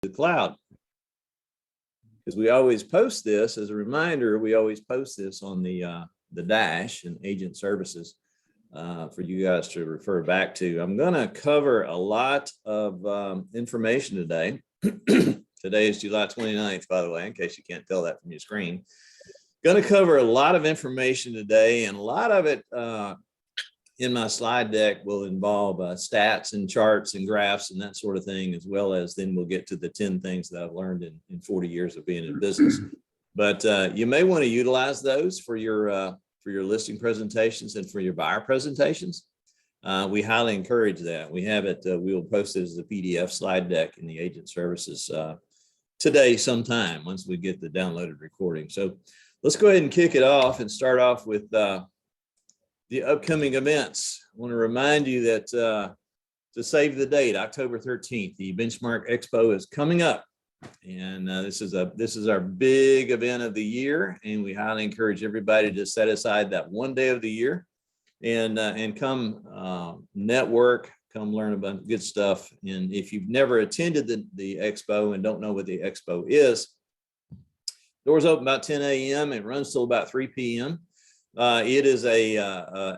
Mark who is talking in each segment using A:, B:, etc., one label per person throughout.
A: the cloud. Because we always post this as a reminder, we always post this on the dash and agent services for you guys to refer back to. I'm going to cover a lot of information today. Today is July 29th, by the way, in case you can't tell that from your screen. Going to cover a lot of information today, and a lot of it in my slide deck will involve stats and charts and graphs and that sort of thing, as well as then we'll get to the 10 things that I've learned in 40 years of being in business. But you may want to utilize those for your listing presentations and for your buyer presentations. We highly encourage that. We have it, we will post it as a PDF slide deck in the agent services today sometime once we get the downloaded recording. So let's go ahead and kick it off and start off with the upcoming events. I want to remind you that to save the date, October 13th, the Benchmark Expo is coming up. And this is our big event of the year, and we highly encourage everybody to set aside that one day of the year and come network, come learn about good stuff. And if you've never attended the expo and don't know what the expo is, doors open about 10 a.m. It runs till about 3 p.m. It is a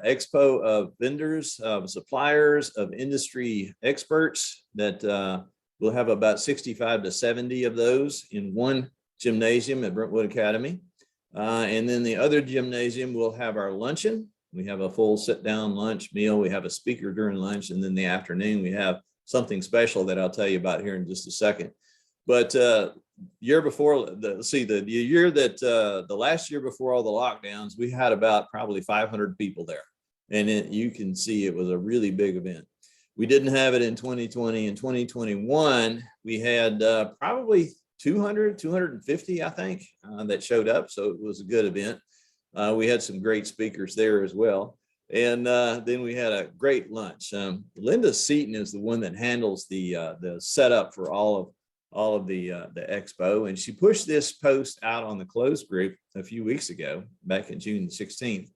A: expo of vendors, of suppliers, of industry experts that we'll have about 65 to 70 of those in one gymnasium at Brentwood Academy. And then the other gymnasium will have our luncheon. We have a full sit-down lunch meal. We have a speaker during lunch, and then the afternoon we have something special that I'll tell you about here in just a second. But year before, the last year before all the lockdowns, we had about probably 500 people there, and you can see it was a really big event. We didn't have it in 2020. In 2021, we had probably 200, 250, I think, that showed up. So it was a good event. We had some great speakers there as well. And then we had a great lunch. Linda Seaton is the one that handles the setup for all of the expo. And she pushed this post out on the closed group a few weeks ago, back in June 16th,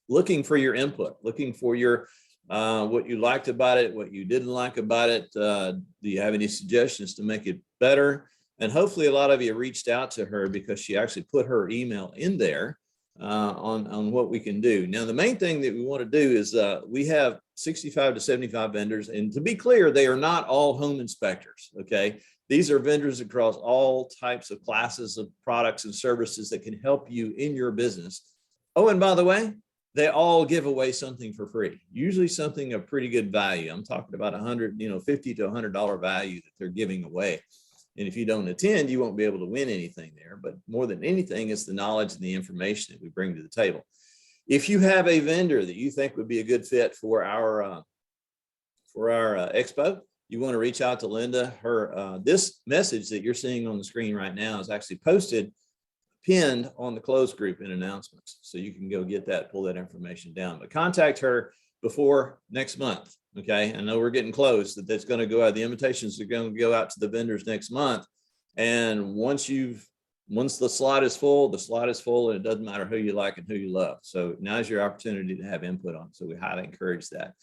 A: looking for your input, looking for your what you liked about it, what you didn't like about it. Do you have any suggestions to make it better? And hopefully a lot of you reached out to her because she actually put her email in there on what we can do. Now, the main thing that we want to do is we have 65 to 75 vendors. And to be clear, they are not all home inspectors, okay? These are vendors across all types of classes of products and services that can help you in your business. Oh, and by the way, they all give away something for free, usually something of pretty good value. I'm talking about $50 to $100 value that they're giving away. And if you don't attend, you won't be able to win anything there. But more than anything, it's the knowledge and the information that we bring to the table. If you have a vendor that you think would be a good fit for our expo, you want to reach out to Linda. This message that you're seeing on the screen right now is actually pinned on the closed group in announcements. So you can go get that, pull that information down, but contact her before next month. Okay. I know we're getting close, that's going to go out. The invitations are going to go out to the vendors next month. And once the slot is full, the slot is full, and it doesn't matter who you like and who you love. So now's your opportunity to have input on. So we highly encourage that.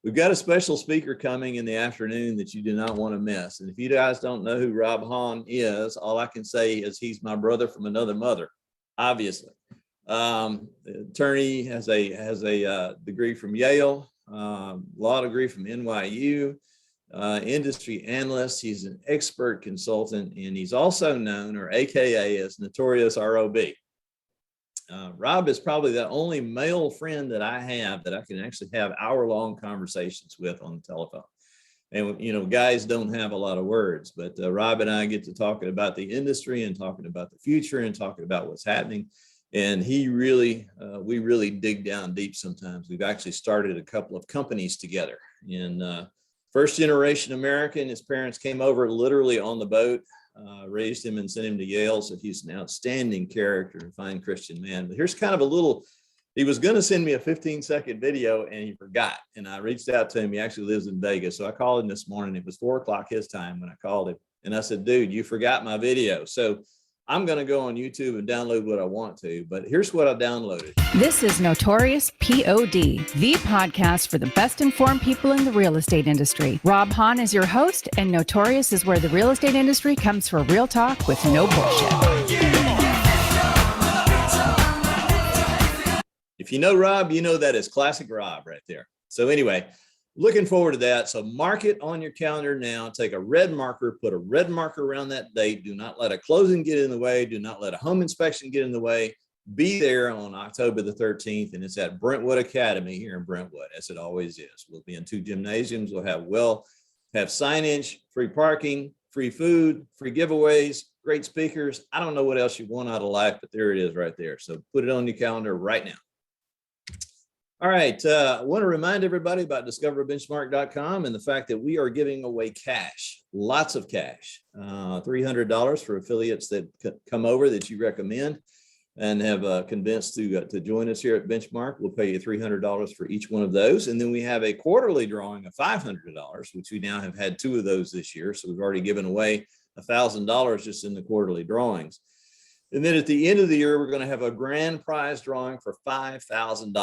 A: We've got a special speaker coming in the afternoon that you do not want to miss. And if you guys don't know who Rob Hahn is, all I can say is he's my brother from another mother, obviously. Attorney, has a degree from Yale, law degree from NYU, industry analyst. He's an expert consultant, and he's also known, or AKA, as Notorious ROB. Rob is probably the only male friend that I have that I can actually have hour-long conversations with on the telephone. And, guys don't have a lot of words, but Rob and I get to talking about the industry and talking about the future and talking about what's happening. And we really dig down deep sometimes. We've actually started a couple of companies together. And first generation American, his parents came over literally on the boat. Raised him and sent him to Yale. So he's an outstanding character and fine Christian man. But here's kind of he was going to send me a 15-second video and he forgot. And I reached out to him. He actually lives in Vegas. So I called him this morning. It was 4 o'clock his time when I called him. And I said, dude, you forgot my video. So I'm going to go on YouTube and download what I want to, but here's what I downloaded.
B: This is Notorious POD, the podcast for the best informed people in the real estate industry. Rob Hahn is your host, and Notorious is where the real estate industry comes for real talk with no bullshit.
A: If you know Rob, you know that is classic Rob right there. So anyway, looking forward to that. So mark it on your calendar now. Take a red marker, put a red marker around that date. Do not let a closing get in the way. Do not let a home inspection get in the way. Be there on October the 13th, and it's at Brentwood Academy here in Brentwood, as it always is. We'll be in 2 gymnasiums. We'll have signage, free parking, free food, free giveaways, great speakers. I don't know what else you want out of life, but there it is right there. So put it on your calendar right now. All right, I want to remind everybody about discoverbenchmark.com and the fact that we are giving away cash, lots of cash, $300 for affiliates that come over that you recommend and have convinced to join us here at Benchmark. We'll pay you $300 for each one of those. And then we have a quarterly drawing of $500, which we now have had 2 of those this year. So we've already given away $1,000 just in the quarterly drawings. And then at the end of the year, we're going to have a grand prize drawing for $5,000.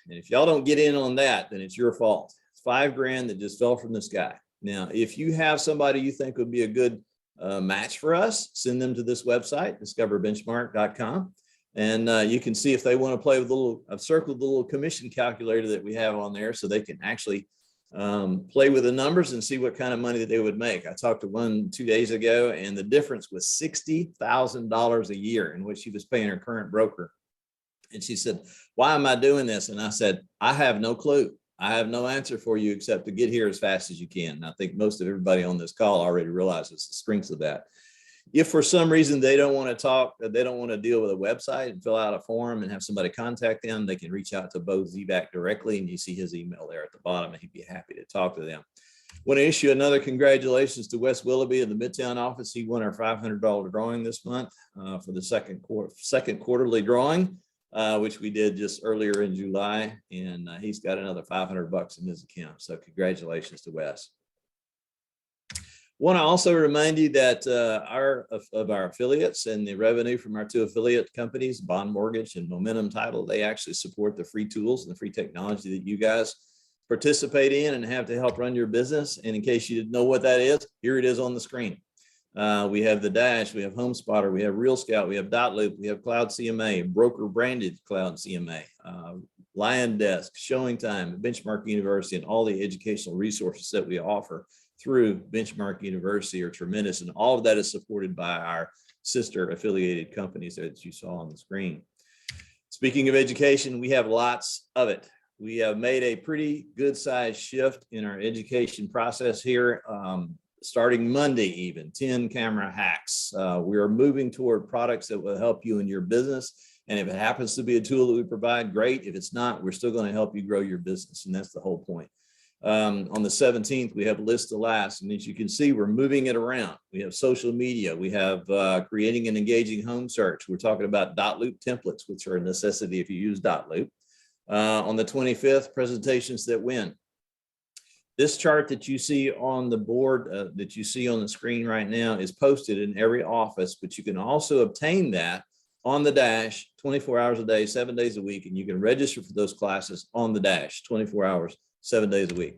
A: And if y'all don't get in on that, then it's your fault. It's $5,000 that just fell from the sky. Now, if you have somebody you think would be a good match for us, send them to this website, discoverbenchmark.com. And you can see if they want to play with I've circled the little commission calculator that we have on there so they can actually play with the numbers and see what kind of money that they would make. I talked to one 2 days ago, and the difference was $60,000 a year in which she was paying her current broker. And she said, "Why am I doing this?" And I said, "I have no clue. I have no answer for you except to get here as fast as you can." And I think most of everybody on this call already realizes the strengths of that. If for some reason they don't want to talk, they don't want to deal with a website and fill out a form and have somebody contact them, they can reach out to Bo Zback directly, and you see his email there at the bottom, and he'd be happy to talk to them. Want to issue another congratulations to Wes Willoughby in the Midtown office. He won our $500 drawing this month for the second quarterly drawing, which we did just earlier in July, and he's got another $500 in his account. So congratulations to Wes. Want to also remind you that our affiliates and the revenue from our 2 affiliate companies, Bond Mortgage and Momentum Title, they actually support the free tools and the free technology that you guys participate in and have to help run your business. And in case you didn't know what that is, here it is on the screen. We have the Dash, we have Home Spotter, we have Real Scout, we have Dotloop, we have Cloud CMA, broker branded Cloud CMA, Lion Desk, Showing Time, Benchmark University, and all the educational resources that we offer through Benchmark University are tremendous. And all of that is supported by our sister affiliated companies that you saw on the screen. Speaking of education, we have lots of it. We have made a pretty good sized shift in our education process here. Starting Monday, even 10 camera hacks. We are moving toward products that will help you in your business. And if it happens to be a tool that we provide, great. If it's not, we're still going to help you grow your business. And that's the whole point. On the 17th, we have List to Last. And as you can see, we're moving it around. We have social media. We have creating an engaging home search. We're talking about Dotloop templates, which are a necessity if you use Dotloop. On the 25th, presentations that win. This chart that you see on the board that you see on the screen right now is posted in every office, but you can also obtain that on the Dash 24 hours a day, 7 days a week, and you can register for those classes on the Dash 24 hours, 7 days a week.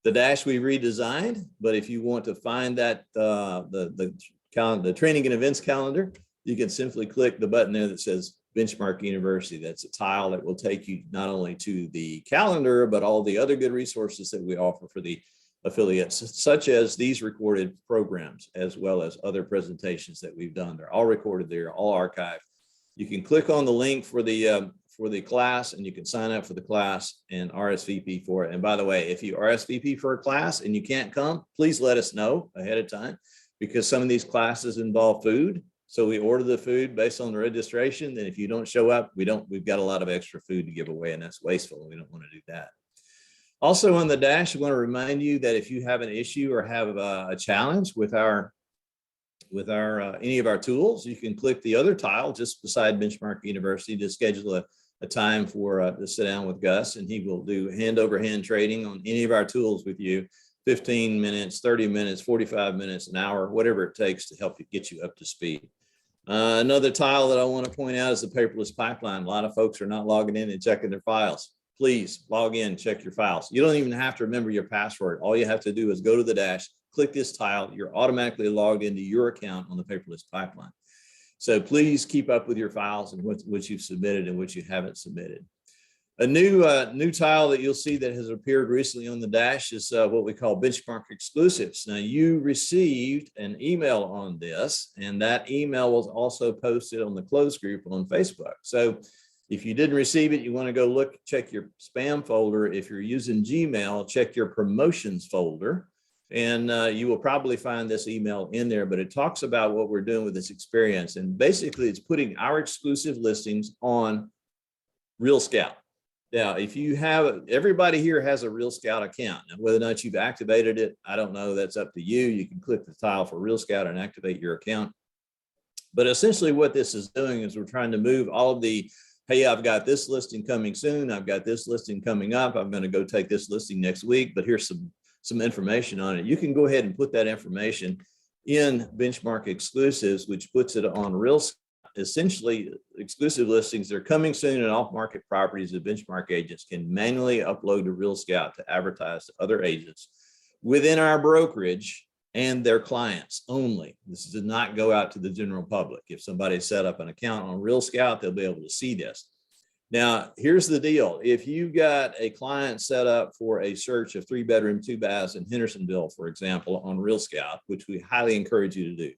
A: The Dash we redesigned, but if you want to find that the training and events calendar, you can simply click the button there that says Benchmark University. That's a tile that will take you not only to the calendar, but all the other good resources that we offer for the affiliates, such as these recorded programs, as well as other presentations that we've done. They're all recorded there, all archived. You can click on the link for the class, and you can sign up for the class and RSVP for it. And by the way, if you RSVP for a class and you can't come, please let us know ahead of time, because some of these classes involve food. So we order the food based on the registration. And if you don't show up, we've got a lot of extra food to give away, and that's wasteful. We don't want to do that. Also on the Dash, I want to remind you that if you have an issue or have a challenge with any of our tools, you can click the other tile just beside Benchmark University to schedule a time to sit down with Gus, and he will do hand-over-hand trading on any of our tools with you. 15 minutes, 30 minutes, 45 minutes, an hour, whatever it takes to help you get you up to speed. Another tile that I want to point out is the paperless pipeline. A lot of folks are not logging in and checking their files. Please log in, check your files. You don't even have to remember your password. All you have to do is go to the dash, click this tile. You're automatically logged into your account on the paperless pipeline. So please keep up with your files and what you've submitted and what you haven't submitted. A new tile that you'll see that has appeared recently on the dash is what we call benchmark exclusives. Now, you received an email on this, and that email was also posted on the closed group on Facebook. So if you didn't receive it, you want to go look, check your spam folder. If you're using Gmail, check your promotions folder, and you will probably find this email in there, but it talks about what we're doing with this experience. And basically, it's putting our exclusive listings on Real Scout. Now, if you have, everybody here has a Real Scout account. Now, whether or not you've activated it, I don't know. That's up to you. You can click the tile for Real Scout and activate your account. But essentially what this is doing is we're trying to move all of the, hey, I've got this listing coming soon. I've got this listing coming up. I'm going to go take this listing next week, but here's some information on it. You can go ahead and put that information in benchmark exclusives, which puts it on Real Scout. Essentially, exclusive listings, they're coming soon, and off-market properties that benchmark agents can manually upload to Real Scout to advertise to other agents within our brokerage and their clients only. This does not go out to the general public. If somebody set up an account on Real Scout, they'll be able to see this. Now, here's the deal. If you've got a client set up for a search of 3-bedroom, 2 baths in Hendersonville, for example, on Real Scout, which we highly encourage you to do,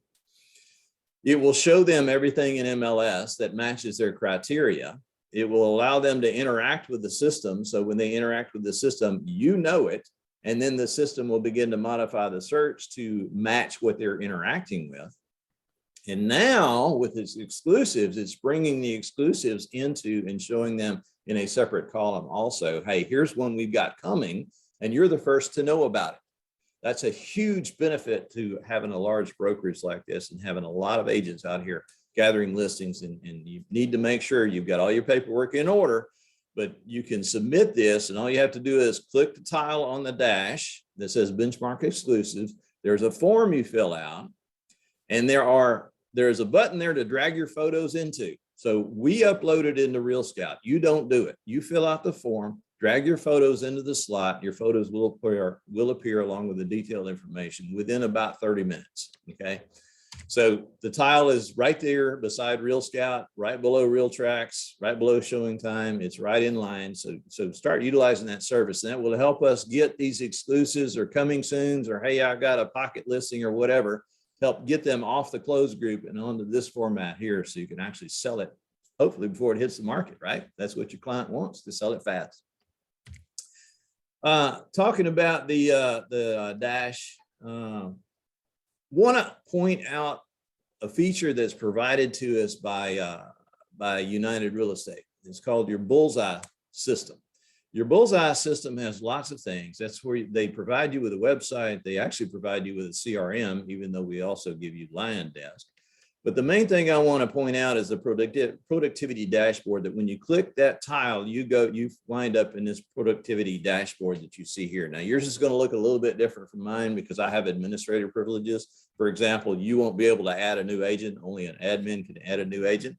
A: it will show them everything in MLS that matches their criteria. It will allow them to interact with the system. So when they interact with the system, you know it, and then the system will begin to modify the search to match what they're interacting with. And now with its exclusives, it's bringing the exclusives into and showing them in a separate column also. Hey, here's one we've got coming, and you're the first to know about it. That's a huge benefit to having a large brokerage like this and having a lot of agents out here gathering listings. And you need to make sure you've got all your paperwork in order, but you can submit this, and all you have to do is click the tile on the dash that says benchmark exclusives. There's a form you fill out, and there's a button there to drag your photos into. So we upload it into Real Scout. You don't do it. You fill out the form, drag your photos into the slot. Your photos will appear along with the detailed information within about 30 minutes, okay? So the tile is right there beside Real Scout, right below Real Tracks, right below showing time. It's right in line. So start utilizing that service, and that will help us get these exclusives or coming soons, or hey, I got a pocket listing or whatever, help get them off the closed group and onto this format here so you can actually sell it, hopefully before it hits the market, right? That's what your client wants, to sell it fast. Talking about the dash, want to point out a feature that's provided to us by United Real Estate. It's called your Bullseye system. Your Bullseye system has lots of things. That's where they provide you with a website. They actually provide you with a CRM, even though we also give you Lion Desk. But the main thing I want to point out is the productivity dashboard, that when you click that tile, you wind up in this productivity dashboard that you see here. Now, yours is going to look a little bit different from mine because I have administrative privileges. For example, you won't be able to add a new agent. Only an admin can add a new agent.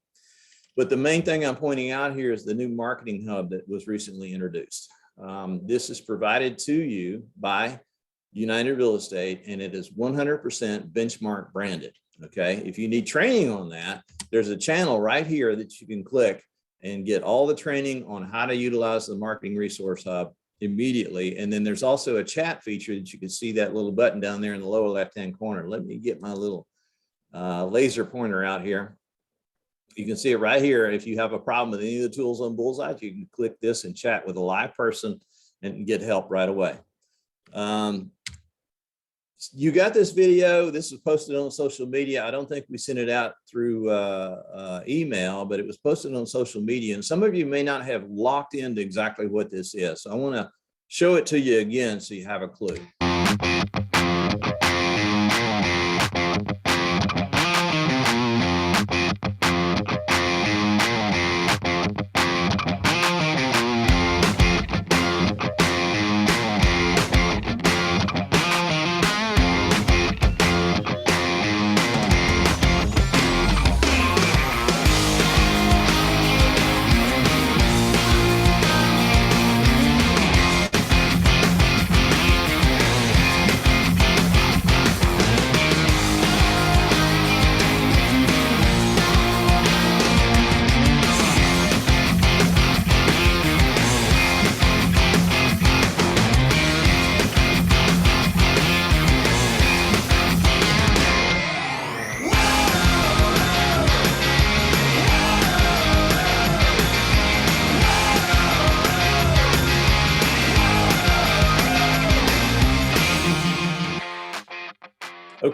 A: But the main thing I'm pointing out here is the new marketing hub that was recently introduced. This is provided to you by United Real Estate, and it is 100% benchmark branded. Okay, if you need training on that, there's a channel right here that you can click and get all the training on how to utilize the marketing resource hub immediately. And then there's also a chat feature that you can see, that little button down there in the lower left-hand corner. Let me get my little laser pointer out here. You can see it right here. If you have a problem with any of the tools on Bullseye, you can click this and chat with a live person and get help right away. You got this video. This was posted on social media. I don't think we sent it out through email, but it was posted on social media. And some of you may not have locked into exactly what this is. So I want to show it to you again so you have a clue.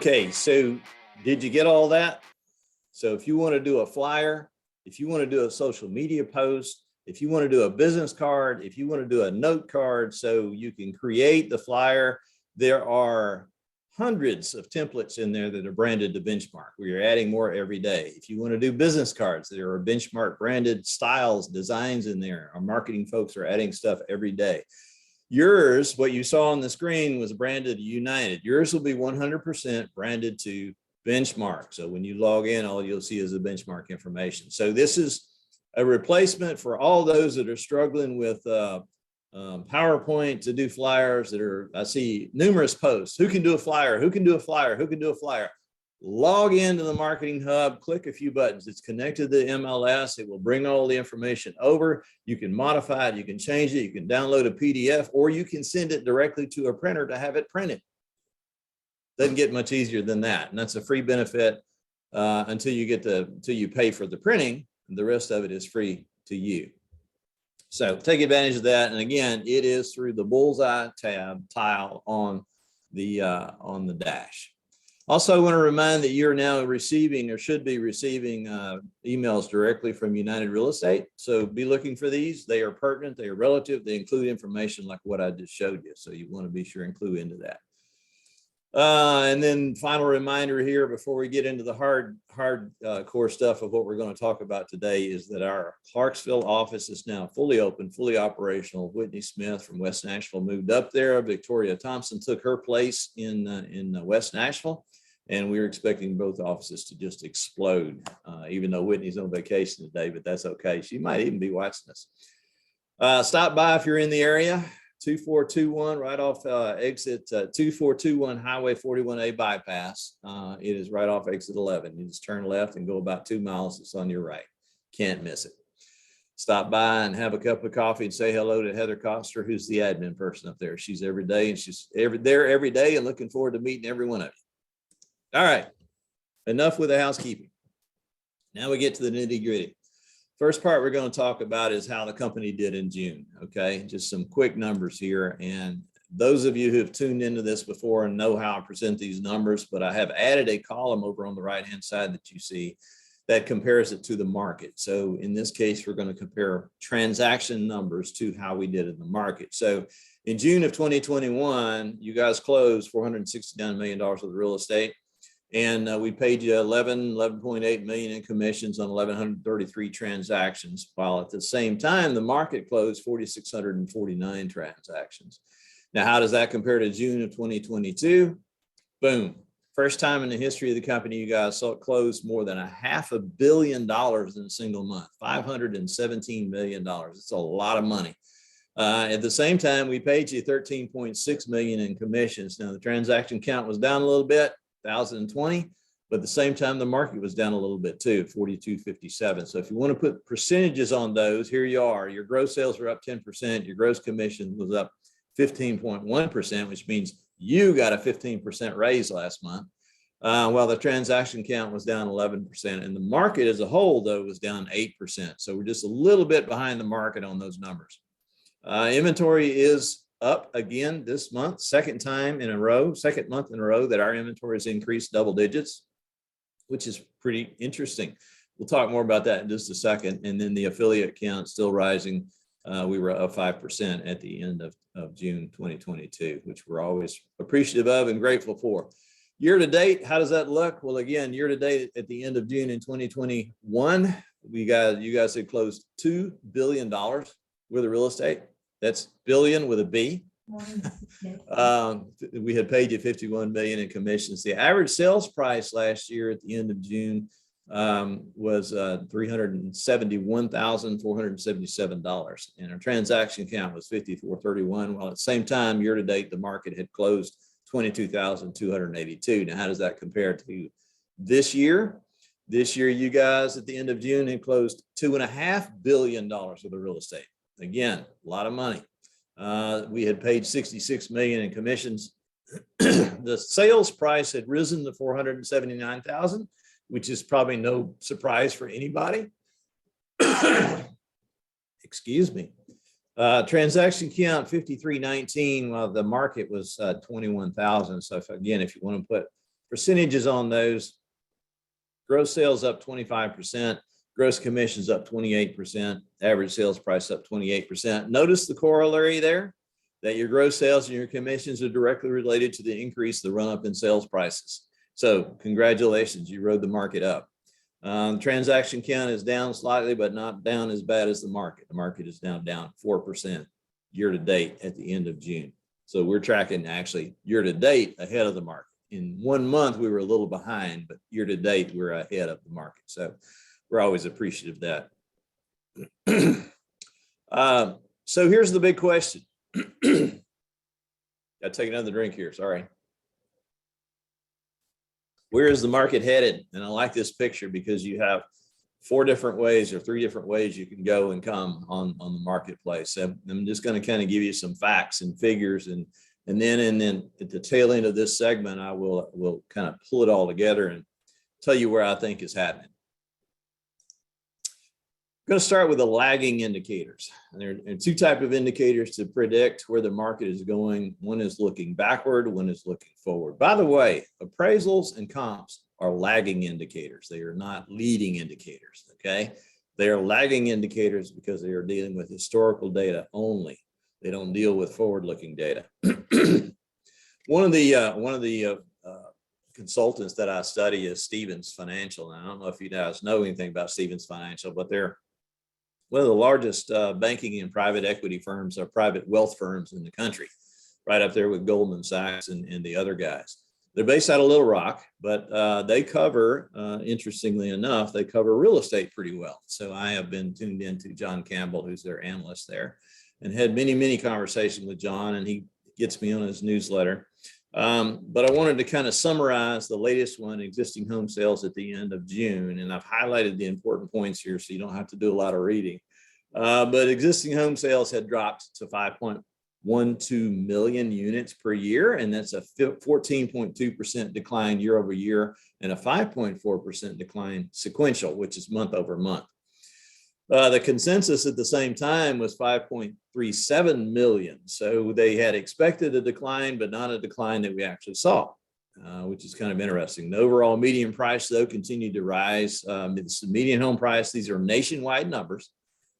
A: Okay, so did you get all that? So if you want to do a flyer, if you want to do a social media post, if you want to do a business card, if you want to do a note card so you can create the flyer, there are hundreds of templates in there that are branded to Benchmark. We are adding more every day. If you want to do business cards, there are Benchmark branded styles, designs in there. Our marketing folks are adding stuff every day. Yours, what you saw on the screen was branded United. Yours will be 100% branded to Benchmark. So when you log in, all you'll see is the Benchmark information. So this is a replacement for all those that are struggling with PowerPoint to do flyers that are, I see numerous posts. Who can do a flyer? Who can do a flyer? Who can do a flyer? Log into the Marketing Hub, click a few buttons. It's connected to the MLS. It will bring all the information over. You can modify it. You can change it. You can download a PDF, or you can send it directly to a printer to have it printed. Doesn't get much easier than that. And that's a free benefit until you pay for the printing. The rest of it is free to you. So take advantage of that. And again, it is through the bullseye tab tile on the dash. Also, I want to remind that you're now receiving or should be receiving emails directly from United Real Estate. So be looking for these. They are pertinent. They are relative. They include information like what I just showed you. So you want to be sure and clue into that. And then final reminder here before we get into the hard core stuff of what we're going to talk about today is that our Clarksville office is now fully open, fully operational. Whitney Smith from West Nashville moved up there. Victoria Thompson took her place in West Nashville, and we're expecting both offices to just explode, even though Whitney's on vacation today, but that's okay. She might even be watching us. Stop by if you're in the area. 2421 right off exit 2421 Highway 41A bypass. It is right off exit 11. You just turn left and go about 2 miles. It's on your right. Can't miss it. Stop by and have a cup of coffee and say hello to Heather Coster, who's the admin person up there. She's every day, and she's there every day, and looking forward to meeting every one of you. All right, enough with the housekeeping. Now we get to the nitty gritty. First part we're going to talk about is how the company did in June. Okay, just some quick numbers here. And those of you who have tuned into this before and know how I present these numbers, but I have added a column over on the right-hand side that you see that compares it to the market. So in this case, we're going to compare transaction numbers to how we did in the market. So in June of 2021, you guys closed $469 million worth of real estate. And we paid you $11.8 million in commissions on 1,133 transactions, while at the same time, the market closed 4,649 transactions. Now, how does that compare to June of 2022? Boom. First time in the history of the company, you guys saw it close more than $500 million in a single month, $517 million. It's a lot of money. At the same time, we paid you $13.6 million in commissions. Now, the transaction count was down a little bit. 1,020, but at the same time, the market was down a little bit too, 42.57. So if you want to put percentages on those, here you are. Your gross sales were up 10%. Your gross commission was up 15.1%, which means you got a 15% raise last month, while the transaction count was down 11%. And the market as a whole, though, was down 8%. So we're just a little bit behind the market on those numbers. Inventory is up again this month, second month in a row that our inventory has increased double digits, which is pretty interesting. We'll talk more about that in just a second. And then the affiliate count still rising. We were up 5% at the end of June 2022, which we're always appreciative of and grateful for. Year to date, how does that look? Well, again, year to date at the end of June in 2021, you guys had closed $2 billion worth of real estate. That's billion with a B. We had paid you $51 million in commissions. The average sales price last year at the end of June was $371,477, and our transaction count was 5,431. While at the same time, year to date, the market had closed 22,282. Now, how does that compare to this year? This year, you guys at the end of June had closed $2.5 billion worth of real estate. Again, a lot of money. We had paid $66 million in commissions. The sales price had risen to $479,000, which is probably no surprise for anybody. Excuse me. Transaction count 5,319, while the market was 21,000. So if you want to put percentages on those. Gross sales up 25%, gross commissions up 28%, average sales price up 28%. Notice the corollary there, that your gross sales and your commissions are directly related to the increase, the run up in sales prices. So congratulations, you rode the market up. Transaction count is down slightly, but not down as bad as the market. The market is now down 4% year to date at the end of June. So we're tracking actually year to date ahead of the market. In 1 month, we were a little behind, but year to date, we're ahead of the market. So we're always appreciative of that. So here's the big question. Got to take another drink here. Sorry. Where is the market headed? And I like this picture because you have 4 different ways or 3 different ways you can go and come on the marketplace. And I'm just going to kind of give you some facts and figures, and then at the tail end of this segment, I will kind of pull it all together and tell you where I think is happening. I'm going to start with the lagging indicators. And there are 2 types of indicators to predict where the market is going. One is looking backward, one is looking forward. By the way, appraisals and comps are lagging indicators. They are not leading indicators, okay? They are lagging indicators because they are dealing with historical data only. They don't deal with forward-looking data. One of the consultants that I study is Stephens Financial. And I don't know if you guys know anything about Stephens Financial, but they're one of the largest banking and private equity firms or private wealth firms in the country, right up there with Goldman Sachs and the other guys. They're based out of Little Rock, but they cover, interestingly enough, they cover real estate pretty well. So I have been tuned into John Campbell, who's their analyst there, and had many conversations with John, and he gets me on his newsletter. But I wanted to kind of summarize the latest one, existing home sales at the end of June. And I've highlighted the important points here so you don't have to do a lot of reading. But existing home sales had dropped to 5.12 million units per year. And that's a 14.2% decline year over year and a 5.4% decline sequential, which is month over month. The consensus at the same time was 5.37 million. So they had expected a decline, but not a decline that we actually saw, which is kind of interesting. The overall median price, though, continued to rise. It's the median home price. These are nationwide numbers.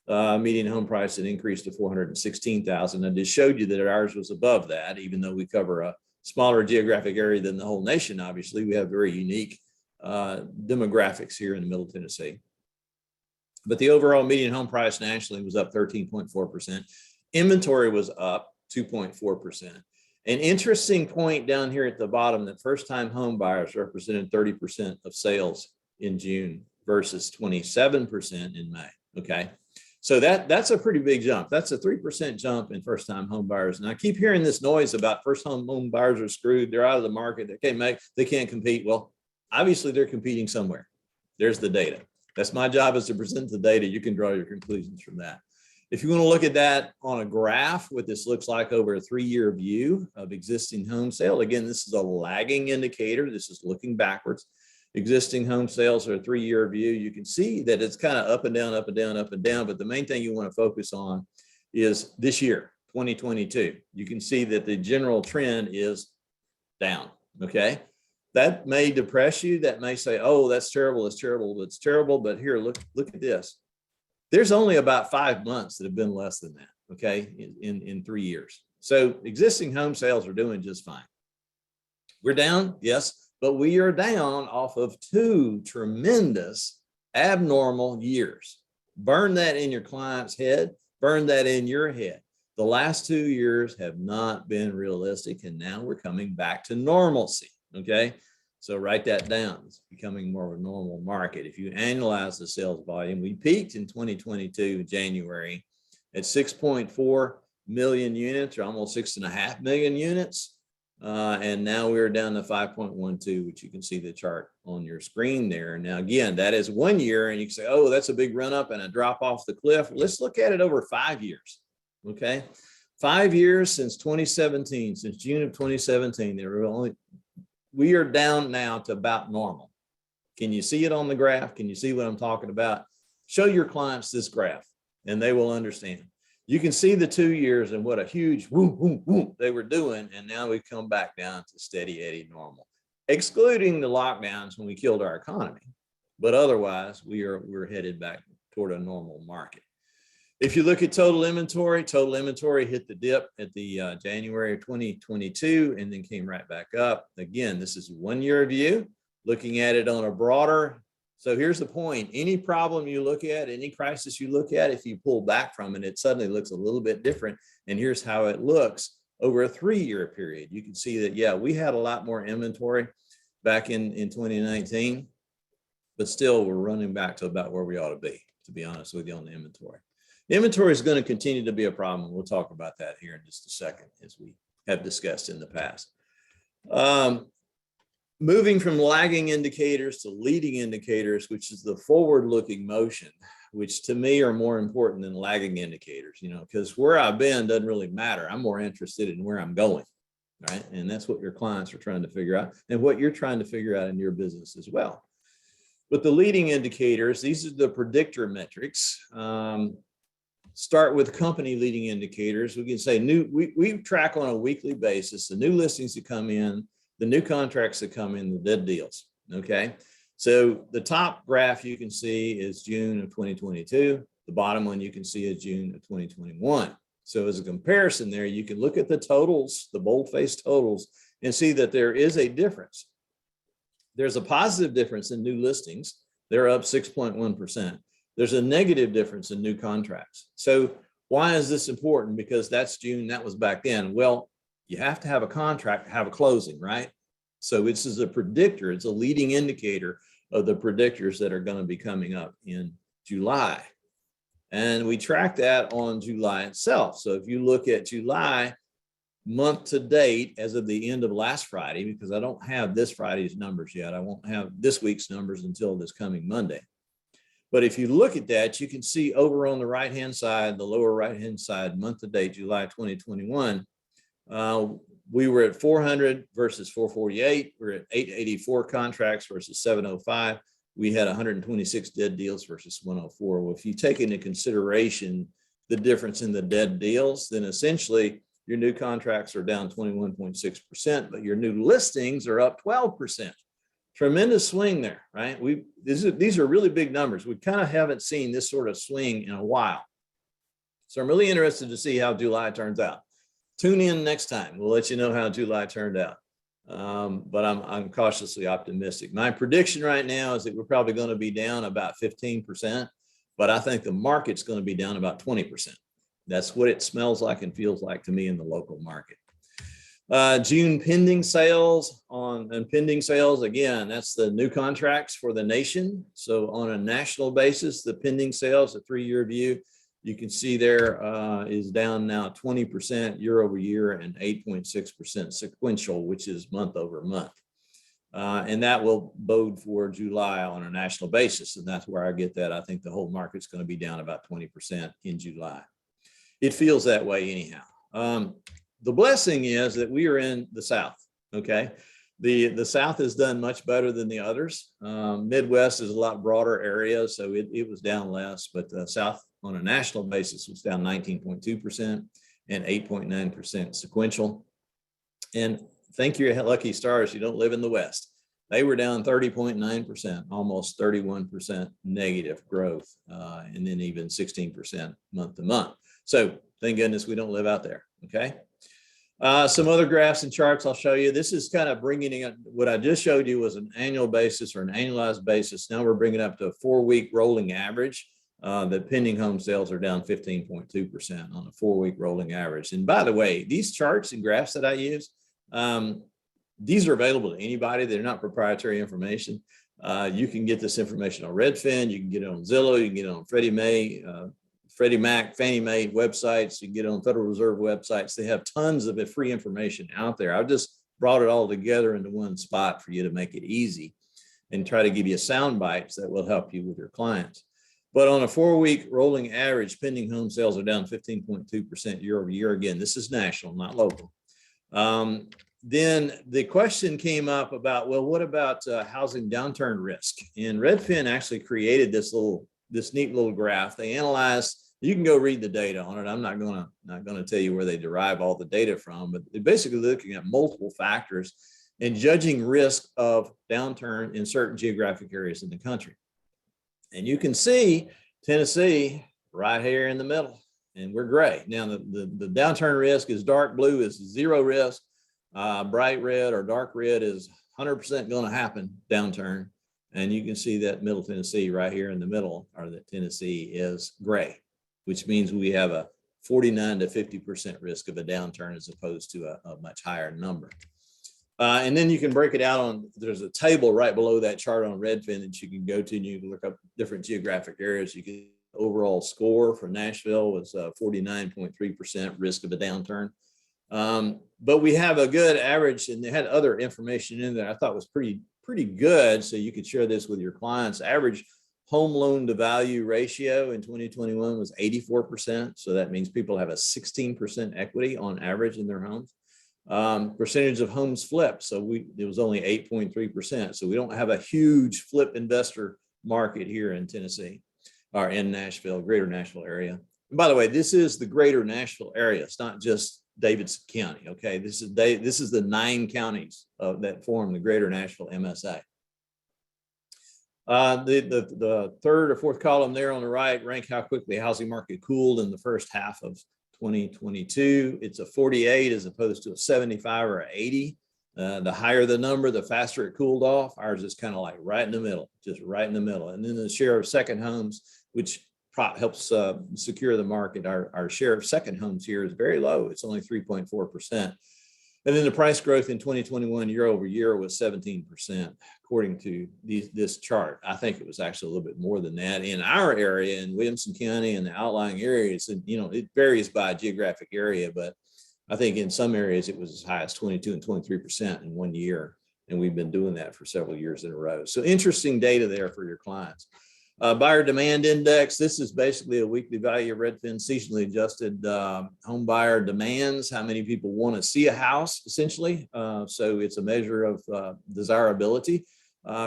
A: Median home price had increased to $416,000. I just showed you that ours was above that, even though we cover a smaller geographic area than the whole nation. Obviously, we have very unique demographics here in Middle Tennessee. But the overall median home price nationally was up 13.4%. Inventory was up 2.4%. An interesting point down here at the bottom that first-time home buyers represented 30% of sales in June versus 27% in May. Okay, so that's a pretty big jump. That's a 3% jump in first-time home buyers. And I keep hearing this noise about first-time home buyers are screwed. They're out of the market. They can't compete. Well, obviously they're competing somewhere. There's the data. That's my job, is to present the data. You can draw your conclusions from that. If you want to look at that on a graph, what this looks like over a 3-year view of existing home sale, again, this is a lagging indicator. This is looking backwards. Existing home sales are a 3-year view. You can see that it's kind of up and down, up and down, up and down. But the main thing you want to focus on is this year, 2022. You can see that the general trend is down. Okay. That may depress you. That may say, oh, that's terrible. It's terrible. It's terrible. But here, look at this. There's only about 5 months that have been less than that, okay, in 3 years. So existing home sales are doing just fine. We're down, yes, but we are down off of 2 tremendous abnormal years. Burn that in your client's head. Burn that in your head. The last 2 years have not been realistic, and now we're coming back to normalcy. Okay, so write that down. It's becoming more of a normal market. If you analyze the sales volume, we peaked in 2022, January, at 6.4 million units, or almost 6.5 million units. And now we're down to 5.12, which you can see the chart on your screen there. Now, again, that is 1 year, and you can say, oh, that's a big run up and a drop off the cliff. Let's look at it over 5 years. Okay, 5 years since 2017, since June of 2017, we are down now to about normal. Can you see it on the graph? Can you see what I'm talking about? Show your clients this graph and they will understand. You can see the 2 years and what a huge whoop, whoop, whoop they were doing. And now we've come back down to steady Eddie normal. excluding the lockdowns when we killed our economy. But otherwise, we're headed back toward a normal market. If you look at total inventory hit the dip at the January of 2022 and then came right back up. Again, this is 1 year view, looking at it on a broader. So here's the point. Any problem you look at, any crisis you look at, if you pull back from it, it suddenly looks a little bit different. And here's how it looks over a 3-year period. You can see that, yeah, we had a lot more inventory back in 2019, but still we're running back to about where we ought to be honest with you, on the inventory. Inventory is going to continue to be a problem. We'll talk about that here in just a second, as we have discussed in the past. Moving from lagging indicators to leading indicators, which is the forward-looking motion, which to me are more important than lagging indicators, because where I've been doesn't really matter. I'm more interested in where I'm going, right? And that's what your clients are trying to figure out, and what you're trying to figure out in your business as well. But the leading indicators, these are the predictor metrics. Start with company leading indicators. We can say we track on a weekly basis the new listings that come in, the new contracts that come in, the dead deals. Okay. So the top graph you can see is June of 2022. The bottom one you can see is June of 2021. So as a comparison there, you can look at the totals, the bold-faced totals, and see that there is a difference. There's a positive difference in new listings. They're up 6.1%. There's a negative difference in new contracts. So why is this important? Because that's June, that was back then. Well, you have to have a contract to have a closing, right? So this is a predictor. It's a leading indicator of the predictors that are going to be coming up in July. And we track that on July itself. So if you look at July month to date as of the end of last Friday, because I don't have this Friday's numbers yet. I won't have this week's numbers until this coming Monday. But if you look at that, you can see over on the right-hand side, the lower right-hand side, month to date, July 2021, we were at 400 versus 448. We're at 884 contracts versus 705. We had 126 dead deals versus 104. Well, if you take into consideration the difference in the dead deals, then essentially your new contracts are down 21.6%, but your new listings are up 12%. Tremendous swing there, right? These are really big numbers. We kind of haven't seen this sort of swing in a while. So I'm really interested to see how July turns out. Tune in next time. We'll let you know how July turned out. But I'm cautiously optimistic. My prediction right now is that we're probably going to be down about 15%, but I think the market's going to be down about 20%. That's what it smells like and feels like to me in the local market. June pending sales again, that's the new contracts for the nation. So on a national basis, the pending sales, a 3-year view, you can see there is down now 20% year over year and 8.6% sequential, which is month over month. And that will bode for July on a national basis. And that's where I get that. I think the whole market's going to be down about 20% in July. It feels that way anyhow. The blessing is that we are in the South, okay? The South has done much better than the others. Midwest is a lot broader area, so it was down less, but the South on a national basis was down 19.2% and 8.9% sequential. And thank your lucky stars, you don't live in the West. They were down 30.9%, almost 31% negative growth, and then even 16% month to month. So thank goodness we don't live out there, okay? Some other graphs and charts I'll show you. This is kind of bringing in what I just showed you was an annual basis or an annualized basis. Now we're bringing up to a 4-week rolling average. The pending home sales are down 15.2% on a 4-week rolling average. And by the way, these charts and graphs that I use, these are available to anybody. They're not proprietary information. You can get this information on Redfin. You can get it on Zillow. You can get it on Freddie Mac, Fannie Mae websites. You can get it on Federal Reserve websites. They have tons of free information out there. I've just brought it all together into one spot for you to make it easy and try to give you sound bites that will help you with your clients. But on a 4-week rolling average, pending home sales are down 15.2% year over year. Again, this is national, not local. Then the question came up about, well, what about housing downturn risk? And Redfin actually created this neat little graph. They analyzed. You can go read the data on it. I'm not gonna tell you where they derive all the data from, but they're basically looking at multiple factors and judging risk of downturn in certain geographic areas in the country. And you can see Tennessee right here in the middle, and we're gray. Now, the downturn risk is dark blue is zero risk. Bright red or dark red is 100% going to happen, downturn. And you can see that Middle Tennessee right here in the middle, or that Tennessee is gray, which means we have a 49 to 50% risk of a downturn as opposed to a much higher number. And then you can break it out on, there's a table right below that chart on Redfin that you can go to, and you can look up different geographic areas. You can, overall score for Nashville was 49.3% risk of a downturn. But we have a good average, and they had other information in there I thought was pretty good. So you could share this with your clients. Average home loan to value ratio in 2021 was 84%. So that means people have a 16% equity on average in their homes. Percentage of homes flipped. So it was only 8.3%. So we don't have a huge flip investor market here in Tennessee or in Nashville, greater Nashville area. And by the way, this is the greater Nashville area. It's not just Davidson County. Okay. This is the 9 counties that form the greater Nashville MSA. The third or fourth column there on the right, rank how quickly the housing market cooled in the first half of 2022. It's a 48 as opposed to a 75 or 80. The higher the number, the faster it cooled off. Ours is kind of like right in the middle, just right in the middle. And then the share of second homes, which helps secure the market. Our share of second homes here is very low. It's only 3.4%. And then the price growth in 2021 year over year was 17%, according to this chart. I think it was actually a little bit more than that in our area in Williamson County and the outlying areas. And, it varies by geographic area, but I think in some areas it was as high as 22 and 23% in 1 year. And we've been doing that for several years in a row. So interesting data there for your clients. Buyer demand index. This is basically a weekly value of Redfin seasonally adjusted home buyer demands. How many people want to see a house, essentially. So it's a measure of desirability.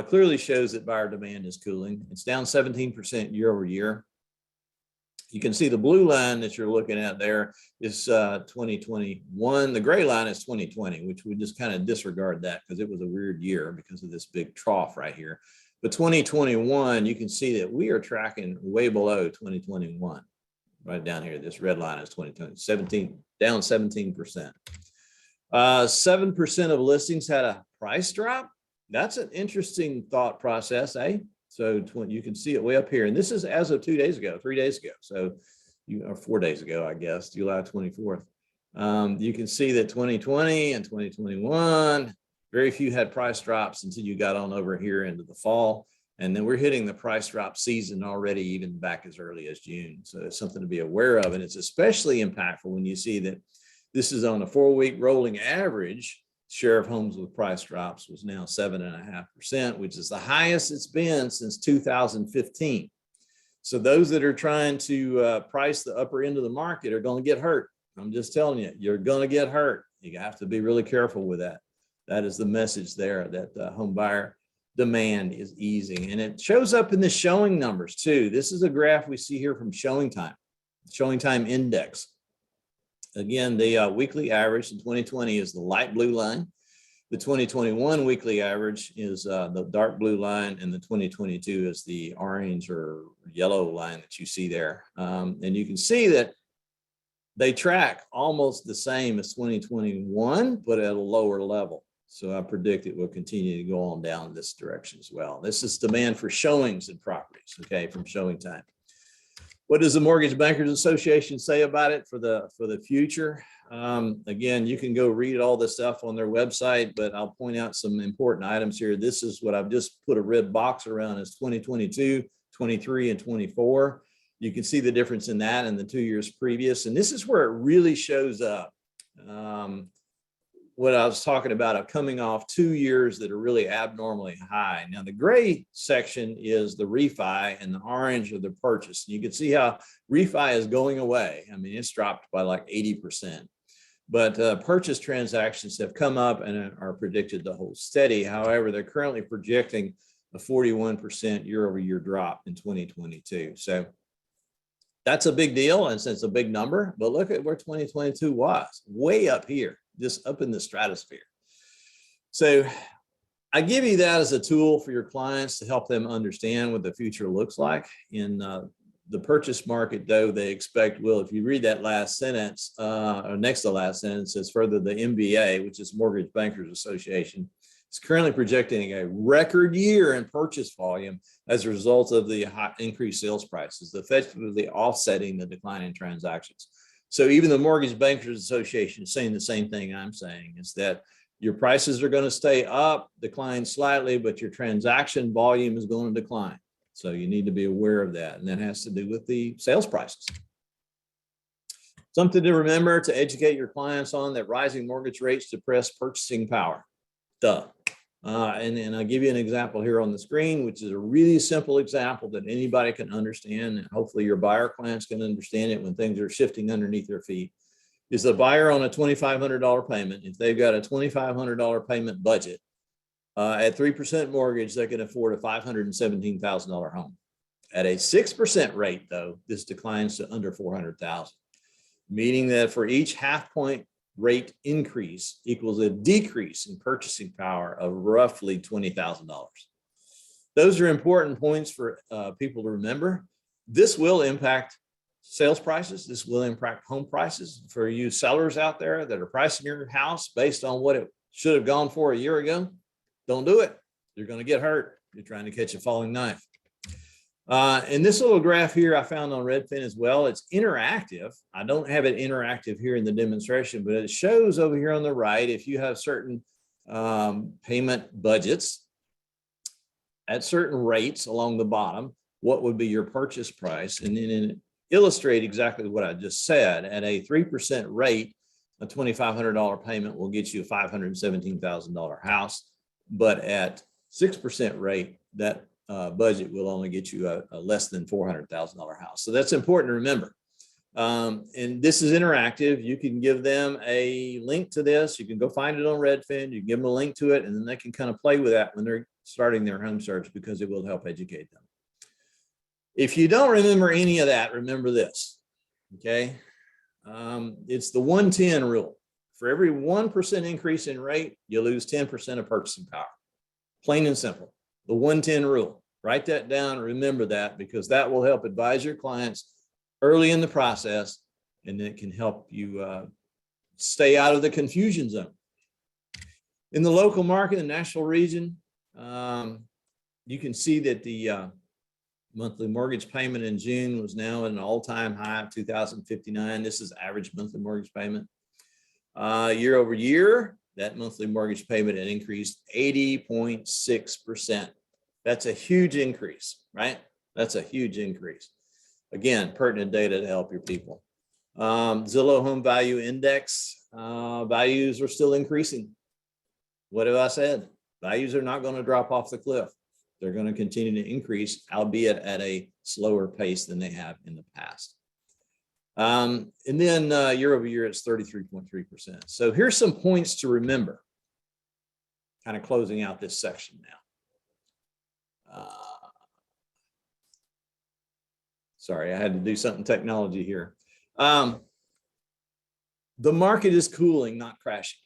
A: Clearly shows that buyer demand is cooling. It's down 17% year over year. You can see the blue line that you're looking at there is 2021. The gray line is 2020, which we just kind of disregard that because it was a weird year because of this big trough right here. But 2021, you can see that we are tracking way below 2021. Right down here, this red line is 2020, down 17%. 7% of listings had a price drop. That's an interesting thought process, eh? So you can see it way up here. And this is as of 3 days ago. So 4 days ago, I guess, July 24th. You can see that 2020 and 2021, very few had price drops until you got on over here into the fall. And then we're hitting the price drop season already, even back as early as June. So it's something to be aware of. And it's especially impactful when you see that this is on a 4-week rolling average. Share of homes with price drops was now 7.5%, which is the highest it's been since 2015. So those that are trying to price the upper end of the market are going to get hurt. I'm just telling you, you're going to get hurt. You have to be really careful with that. That is the message there, that home buyer demand is easing. And it shows up in the showing numbers too. This is a graph we see here from showing time index. Again, the weekly average in 2020 is the light blue line. The 2021 weekly average is the dark blue line, and the 2022 is the orange or yellow line that you see there. And you can see that they track almost the same as 2021, but at a lower level. So I predict it will continue to go on down this direction as well. This is demand for showings and properties, okay, from showing time. What does the Mortgage Bankers Association say about it for the future? Again, you can go read all this stuff on their website, but I'll point out some important items here. This is what I've just put a red box around as 2022, 23, and 24. You can see the difference in that and the 2 years previous. And this is where it really shows up. What I was talking about of coming off 2 years that are really abnormally high. Now, the gray section is the refi and the orange are the purchase. You can see how refi is going away. I mean, it's dropped by like 80%. But purchase transactions have come up and are predicted to hold steady. However, they're currently projecting a 41% year over year drop in 2022. So that's a big deal, and it's a big number, but look at where 2022 was, way up here, just up in the stratosphere. So I give you that as a tool for your clients to help them understand what the future looks like. In the purchase market, though, they expect, well, if you read that last sentence, or next to the last sentence, it's further the MBA, which is Mortgage Bankers Association, is currently projecting a record year in purchase volume as a result of the increased sales prices, effectively offsetting the decline in transactions. So even the Mortgage Bankers Association is saying the same thing I'm saying, is that your prices are going to stay up, decline slightly, but your transaction volume is going to decline. So you need to be aware of that. And that has to do with the sales prices. Something to remember to educate your clients on, that rising mortgage rates depress purchasing power. Duh. And I'll give you an example here on the screen, which is a really simple example that anybody can understand. And hopefully your buyer clients can understand it when things are shifting underneath their feet. Is the buyer on a $2,500 payment, if they've got a $2,500 payment budget, at 3% mortgage, they can afford a $517,000 home. At a 6% rate, though, this declines to under $400,000, meaning that for each half point rate increase equals a decrease in purchasing power of roughly $20,000. Those are important points for people to remember. This will impact sales prices. This will impact home prices for you sellers out there that are pricing your house based on what it should have gone for a year ago. Don't do it. You're going to get hurt. You're trying to catch a falling knife. And this little graph here I found on Redfin as well. It's interactive. I don't have it interactive here in the demonstration, but it shows over here on the right, if you have certain payment budgets at certain rates along the bottom, what would be your purchase price? And then illustrate exactly what I just said. At a 3% rate, a $2,500 payment will get you a $517,000 house. But at 6% rate, that budget will only get you a less than $400,000 house. So that's important to remember. And this is interactive. You can give them a link to this. You can go find it on Redfin. You can give them a link to it, and then they can kind of play with that when they're starting their home search, because it will help educate them. If you don't remember any of that, remember this, okay? It's the 110 rule. For every 1% increase in rate, you lose 10% of purchasing power. Plain and simple. The 110 rule. Write that down. Remember that, because that will help advise your clients early in the process, and it can help you stay out of the confusion zone. In the local market, the national region, you can see that the monthly mortgage payment in June was now at an all-time high of $2,059. This is average monthly mortgage payment. Year over year, that monthly mortgage payment had increased 80.6%. That's a huge increase, right? That's a huge increase. Again, pertinent data to help your people. Zillow Home Value Index, values are still increasing. What have I said? Values are not going to drop off the cliff. They're going to continue to increase, albeit at a slower pace than they have in the past. And then year over year, it's 33.3%. So here's some points to remember, kind of closing out this section now. Sorry, I had to do something technology here. The market is cooling, not crashing.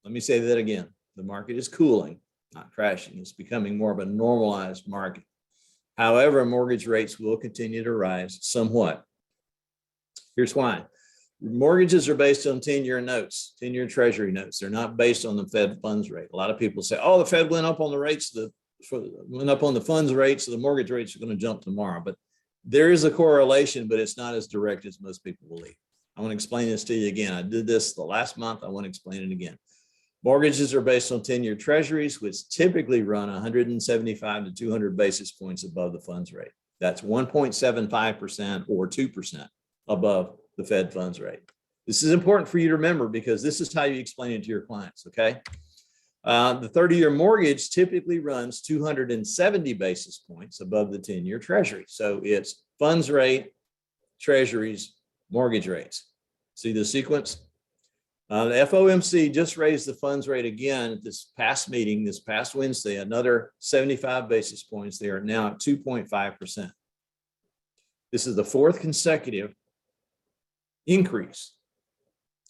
A: Let me say that again. The market is cooling, not crashing. It's becoming more of a normalized market. However, mortgage rates will continue to rise somewhat. Here's why. Mortgages are based on 10-year notes, 10-year treasury notes. They're not based on the Fed funds rate. A lot of people say, oh, the Fed went up on the rates, went up on the funds rate, so the mortgage rates are going to jump tomorrow. But there is a correlation, but it's not as direct as most people believe. I want to explain this to you again. I did this the last month. I want to explain it again. Mortgages are based on 10-year treasuries, which typically run 175 to 200 basis points above the funds rate. That's 1.75% or 2% above the Fed funds rate. This is important for you to remember, because this is how you explain it to your clients, okay? The 30-year mortgage typically runs 270 basis points above the 10-year treasury. So it's funds rate, treasuries, mortgage rates. See the sequence? The FOMC just raised the funds rate again at this past meeting, this past Wednesday, another 75 basis points. They are now at 2.5%. This is the fourth consecutive increase.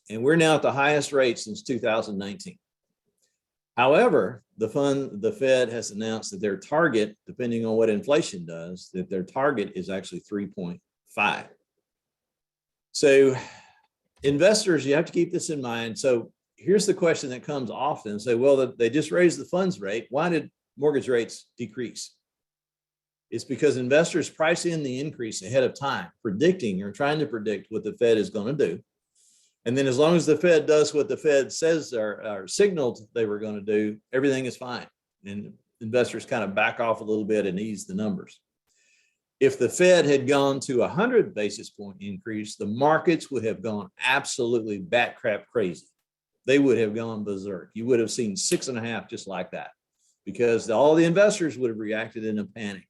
A: And we're now at the highest rate since 2019. However, the Fed has announced that their target, depending on what inflation does, that their target is actually 3.5. So investors, you have to keep this in mind. So here's the question that comes often. Say, well, they just raised the funds rate. Why did mortgage rates decrease? It's because investors price in the increase ahead of time, predicting or trying to predict what the Fed is going to do. And then as long as the Fed does what the Fed says or signaled they were going to do, everything is fine. And investors kind of back off a little bit and ease the numbers. If the Fed had gone to 100 basis point increase, the markets would have gone absolutely bat crap crazy. They would have gone berserk. You would have seen 6.5 just like that, because all the investors would have reacted in a panic.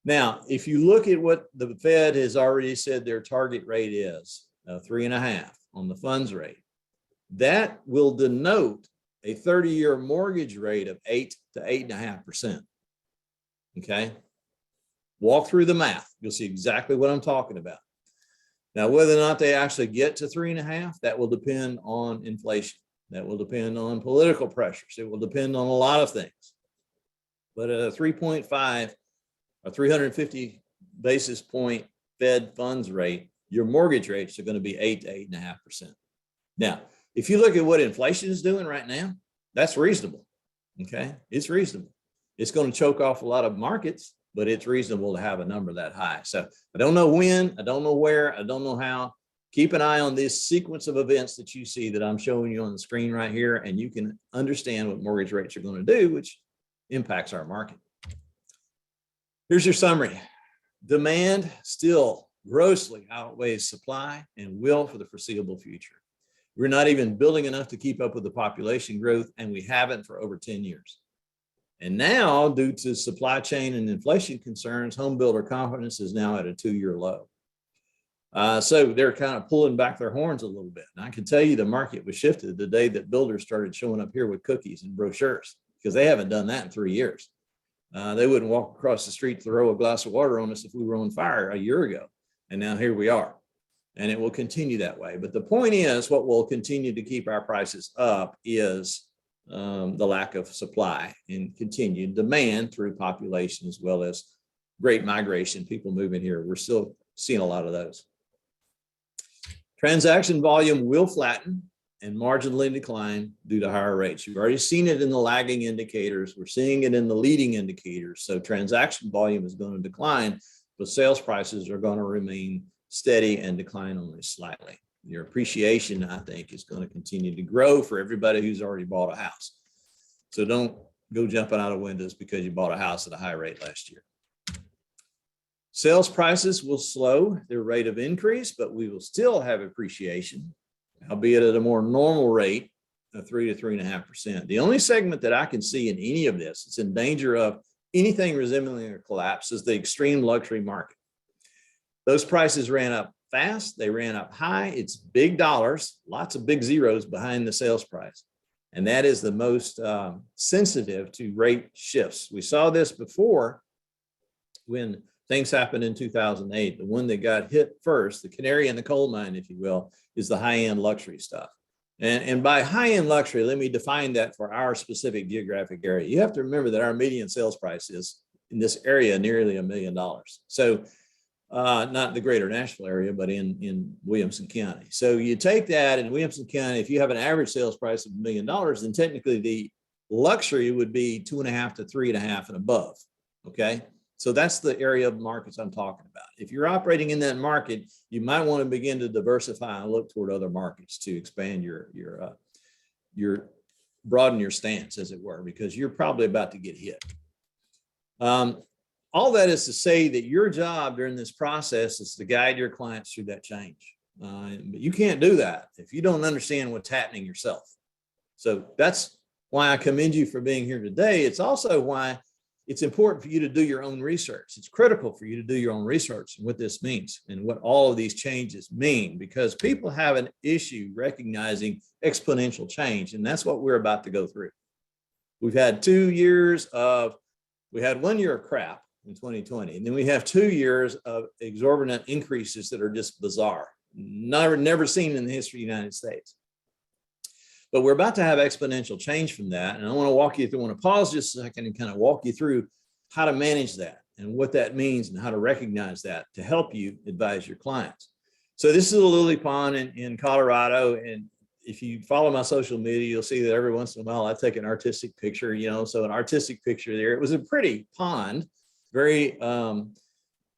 A: Now, if you look at what the Fed has already said their target rate is, 3.5 on the funds rate, that will denote a 30-year mortgage rate of 8 to 8.5%. Okay. Walk through the math. You'll see exactly what I'm talking about. Now, whether or not they actually get to 3.5, that will depend on inflation. That will depend on political pressures. It will depend on a lot of things. But at a 3.5, a 350 basis point Fed funds rate, your mortgage rates are going to be 8 to 8.5%. Now, if you look at what inflation is doing right now, that's reasonable. Okay. It's reasonable. It's going to choke off a lot of markets, but it's reasonable to have a number that high. So I don't know when, I don't know where, I don't know how. Keep an eye on this sequence of events that you see that I'm showing you on the screen right here, and you can understand what mortgage rates are going to do, which impacts our market. Here's your summary. Demand still grossly outweighs supply and will for the foreseeable future. We're not even building enough to keep up with the population growth, and we haven't for over 10 years. And now, due to supply chain and inflation concerns, home builder confidence is now at a 2-year low. So they're kind of pulling back their horns a little bit. And I can tell you the market was shifted the day that builders started showing up here with cookies and brochures, because they haven't done that in 3 years. They wouldn't walk across the street to throw a glass of water on us if we were on fire a year ago. And now here we are. And it will continue that way. But the point is, what will continue to keep our prices up is the lack of supply and continued demand through population, as well as great migration, people moving here. We're still seeing a lot of those. Transaction volume will flatten and marginally decline due to higher rates. You've already seen it in the lagging indicators. We're seeing it in the leading indicators. So transaction volume is going to decline, but sales prices are going to remain steady and decline only slightly. Your appreciation, I think, is going to continue to grow for everybody who's already bought a house. So don't go jumping out of windows because you bought a house at a high rate last year. Sales prices will slow their rate of increase, but we will still have appreciation, albeit at a more normal rate of 3 to 3.5%. The only segment that I can see in any of this, it's in danger of anything resembling a collapse, is the extreme luxury market. Those prices ran up fast. They ran up high. It's big dollars, lots of big zeros behind the sales price. And that is the most sensitive to rate shifts. We saw this before when things happened in 2008. The one that got hit first, the canary in the coal mine, if you will, is the high-end luxury stuff. And by high-end luxury, let me define that for our specific geographic area. You have to remember that our median sales price is in this area nearly $1 million. So not the greater Nashville area, but in Williamson County. So you take that in Williamson County, if you have an average sales price of $1 million, then technically the luxury would be 2.5 to 3.5 and above. Okay. So that's the area of markets I'm talking about. If you're operating in that market, you might want to begin to diversify and look toward other markets to expand your broaden your stance, as it were, because you're probably about to get hit. All that is to say that your job during this process is to guide your clients through that change. But you can't do that if you don't understand what's happening yourself. So that's why I commend you for being here today. It's also why it's important for you to do your own research. It's critical for you to do your own research and what this means and what all of these changes mean, because people have an issue recognizing exponential change. And that's what we're about to go through. We had 1 year of crap in 2020. And then we have 2 years of exorbitant increases that are just bizarre, never seen in the history of the United States. But we're about to have exponential change from that. And I want to pause just a second and kind of walk you through how to manage that and what that means and how to recognize that to help you advise your clients. So this is a lily pond in Colorado. And if you follow my social media, you'll see that every once in a while I take an artistic picture, so an artistic picture there. It was a pretty pond, very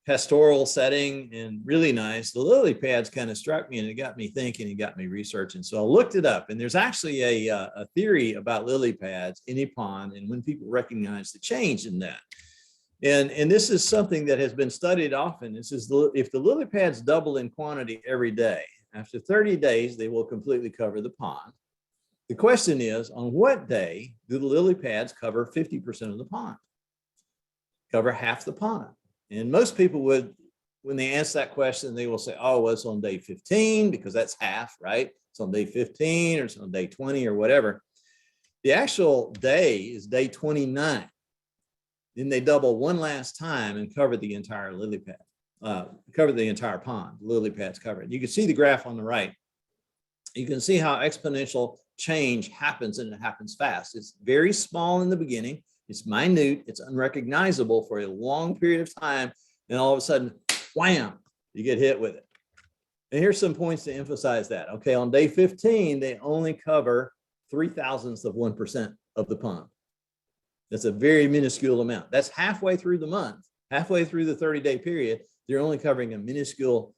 A: pastoral setting and really nice. The lily pads kind of struck me and it got me thinking and got me researching. So I looked it up, and there's actually a theory about lily pads in a pond and when people recognize the change in that. And this is something that has been studied often. This is if the lily pads double in quantity every day, after 30 days, they will completely cover the pond. The question is, on what day do the lily pads cover 50% of the pond? Cover half the pond. And most people would, when they answer that question, they will say, oh, well, it's on day 15 because that's half, right? It's on day 15 or it's on day 20 or whatever. The actual day is day 29. Then they double one last time and cover the entire lily pad, cover the entire pond. The lily pads cover it. You can see the graph on the right. You can see how exponential change happens, and it happens fast. It's very small in the beginning. It's minute, it's unrecognizable for a long period of time, and all of a sudden, wham, you get hit with it. And here's some points to emphasize that. Okay, on day 15, they only cover 0.003% of the pond. That's a very minuscule amount. That's halfway through the month, halfway through the 30-day period, they're only covering a minuscule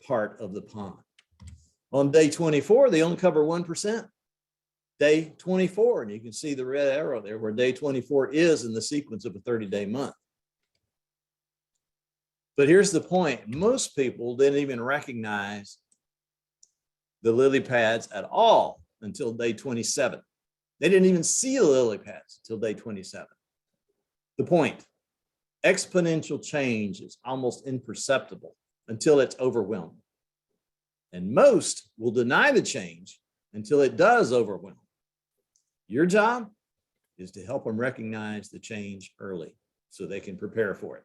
A: part of the pond. On day 24, they only cover 1%. Day 24, and you can see the red arrow there where day 24 is in the sequence of a 30-day month. But here's the point. Most people didn't even recognize the lily pads at all until day 27. They didn't even see the lily pads until day 27. The point, exponential change is almost imperceptible until it's overwhelming. And most will deny the change until it does overwhelm. Your job is to help them recognize the change early so they can prepare for it.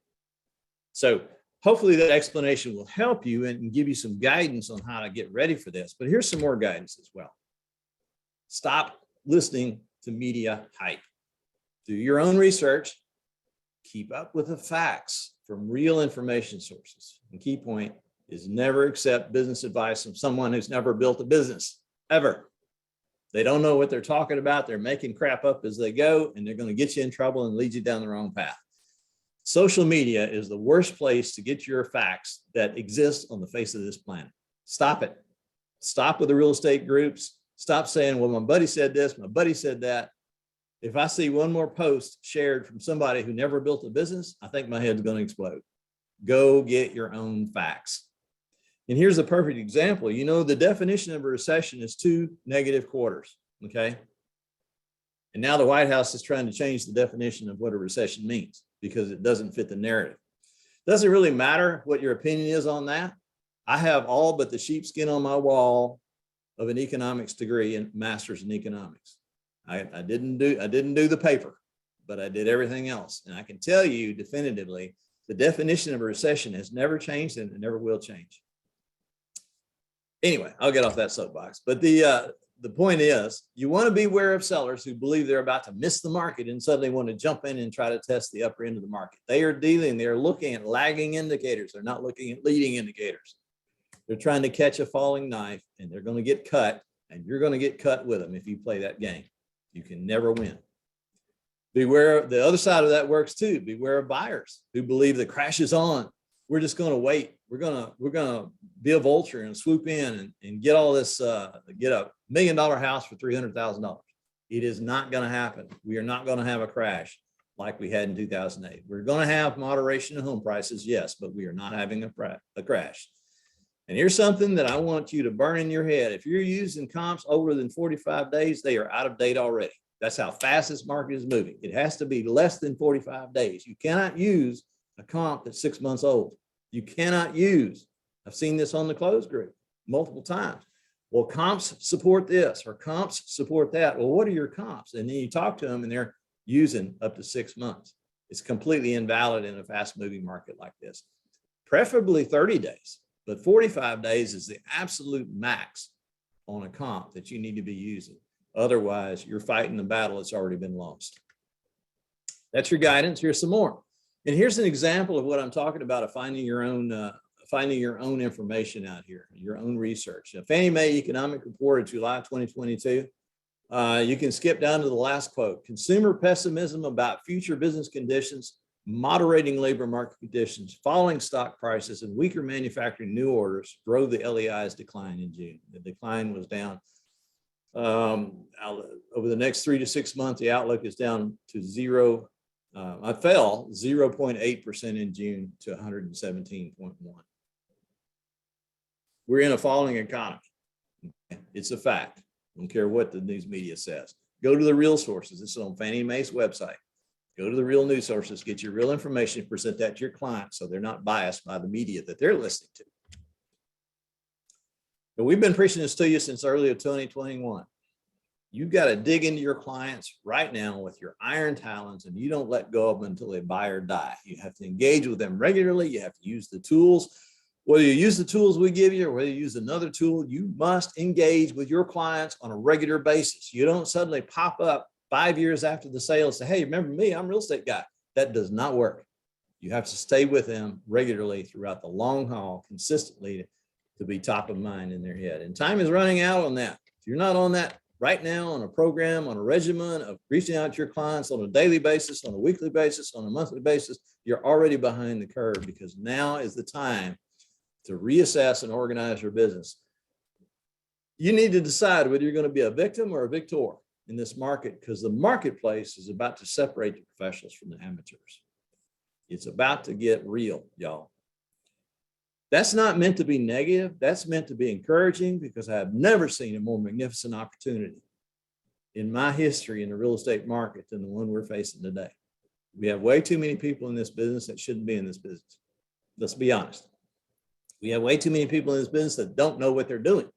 A: So hopefully that explanation will help you and give you some guidance on how to get ready for this. But here's some more guidance as well. Stop listening to media hype. Do your own research. Keep up with the facts from real information sources. And key point is never accept business advice from someone who's never built a business, ever. They don't know what they're talking about. They're making crap up as they go, and they're going to get you in trouble and lead you down the wrong path. Social media is the worst place to get your facts that exist on the face of this planet. Stop it. Stop with the real estate groups. Stop saying, well, my buddy said this, my buddy said that. If I see one more post shared from somebody who never built a business, I think my head's going to explode. Go get your own facts. And here's a perfect example. The definition of a recession is 2 negative quarters, okay? And now the White House is trying to change the definition of what a recession means because it doesn't fit the narrative. Doesn't really matter what your opinion is on that. I have all but the sheepskin on my wall of an economics degree and master's in economics. I didn't do the paper, but I did everything else. And I can tell you definitively, the definition of a recession has never changed and it never will change. Anyway, I'll get off that soapbox. But the point is, you want to be aware of sellers who believe they're about to miss the market and suddenly want to jump in and try to test the upper end of the market. They're looking at lagging indicators. They're not looking at leading indicators. They're trying to catch a falling knife, and they're going to get cut, and you're going to get cut with them if you play that game. You can never win. Beware, the other side of that works too. Beware of buyers who believe the crash is on. We're just going to wait. We're gonna be a vulture and swoop in and get all this, get a $1 million house for $300,000. It is not going to happen. We are not going to have a crash like we had in 2008. We're going to have moderation in home prices, yes, but we are not having a crash. And here's something that I want you to burn in your head. If you're using comps older than 45 days, they are out of date already. That's how fast this market is moving. It has to be less than 45 days. You cannot use a comp that's 6 months old. You cannot use, I've seen this on the closed group multiple times. Well, comps support this or comps support that. Well, what are your comps? And then you talk to them and they're using up to 6 months. It's completely invalid in a fast moving market like this. Preferably 30 days, but 45 days is the absolute max on a comp that you need to be using. Otherwise, you're fighting the battle that's already been lost. That's your guidance. Here's some more. And here's an example of what I'm talking about, of finding your own information out here, your own research. Fannie Mae Economic Report of July 2022. You can skip down to the last quote. Consumer pessimism about future business conditions, moderating labor market conditions, falling stock prices, and weaker manufacturing new orders drove the LEI's decline in June. The decline was down. Over the next 3 to 6 months, the outlook is down to zero. I fell 0.8% in June to 117.1. We're in a falling economy. It's a fact. I don't care what the news media says. Go to the real sources. This is on Fannie Mae's website. Go to the real news sources, get your real information, present that to your clients so they're not biased by the media that they're listening to. But we've been preaching this to you since early of 2021. You've got to dig into your clients right now with your iron talons, and you don't let go of them until they buy or die. You have to engage with them regularly. You have to use the tools. Whether you use the tools we give you or whether you use another tool, you must engage with your clients on a regular basis. You don't suddenly pop up 5 years after the sale and say, hey, remember me, I'm a real estate guy. That does not work. You have to stay with them regularly throughout the long haul, consistently, to be top of mind in their head. And time is running out on that. If you're not on that right now, on a program, on a regimen of reaching out to your clients on a daily basis, on a weekly basis, on a monthly basis, you're already behind the curve, because now is the time to reassess and organize your business. You need to decide whether you're going to be a victim or a victor in this market, because the marketplace is about to separate the professionals from the amateurs. It's about to get real, y'all. That's not meant to be negative. That's meant to be encouraging, because I have never seen a more magnificent opportunity in my history in the real estate market than the one we're facing today. We have way too many people in this business that shouldn't be in this business. Let's be honest. We have way too many people in this business that don't know what they're doing.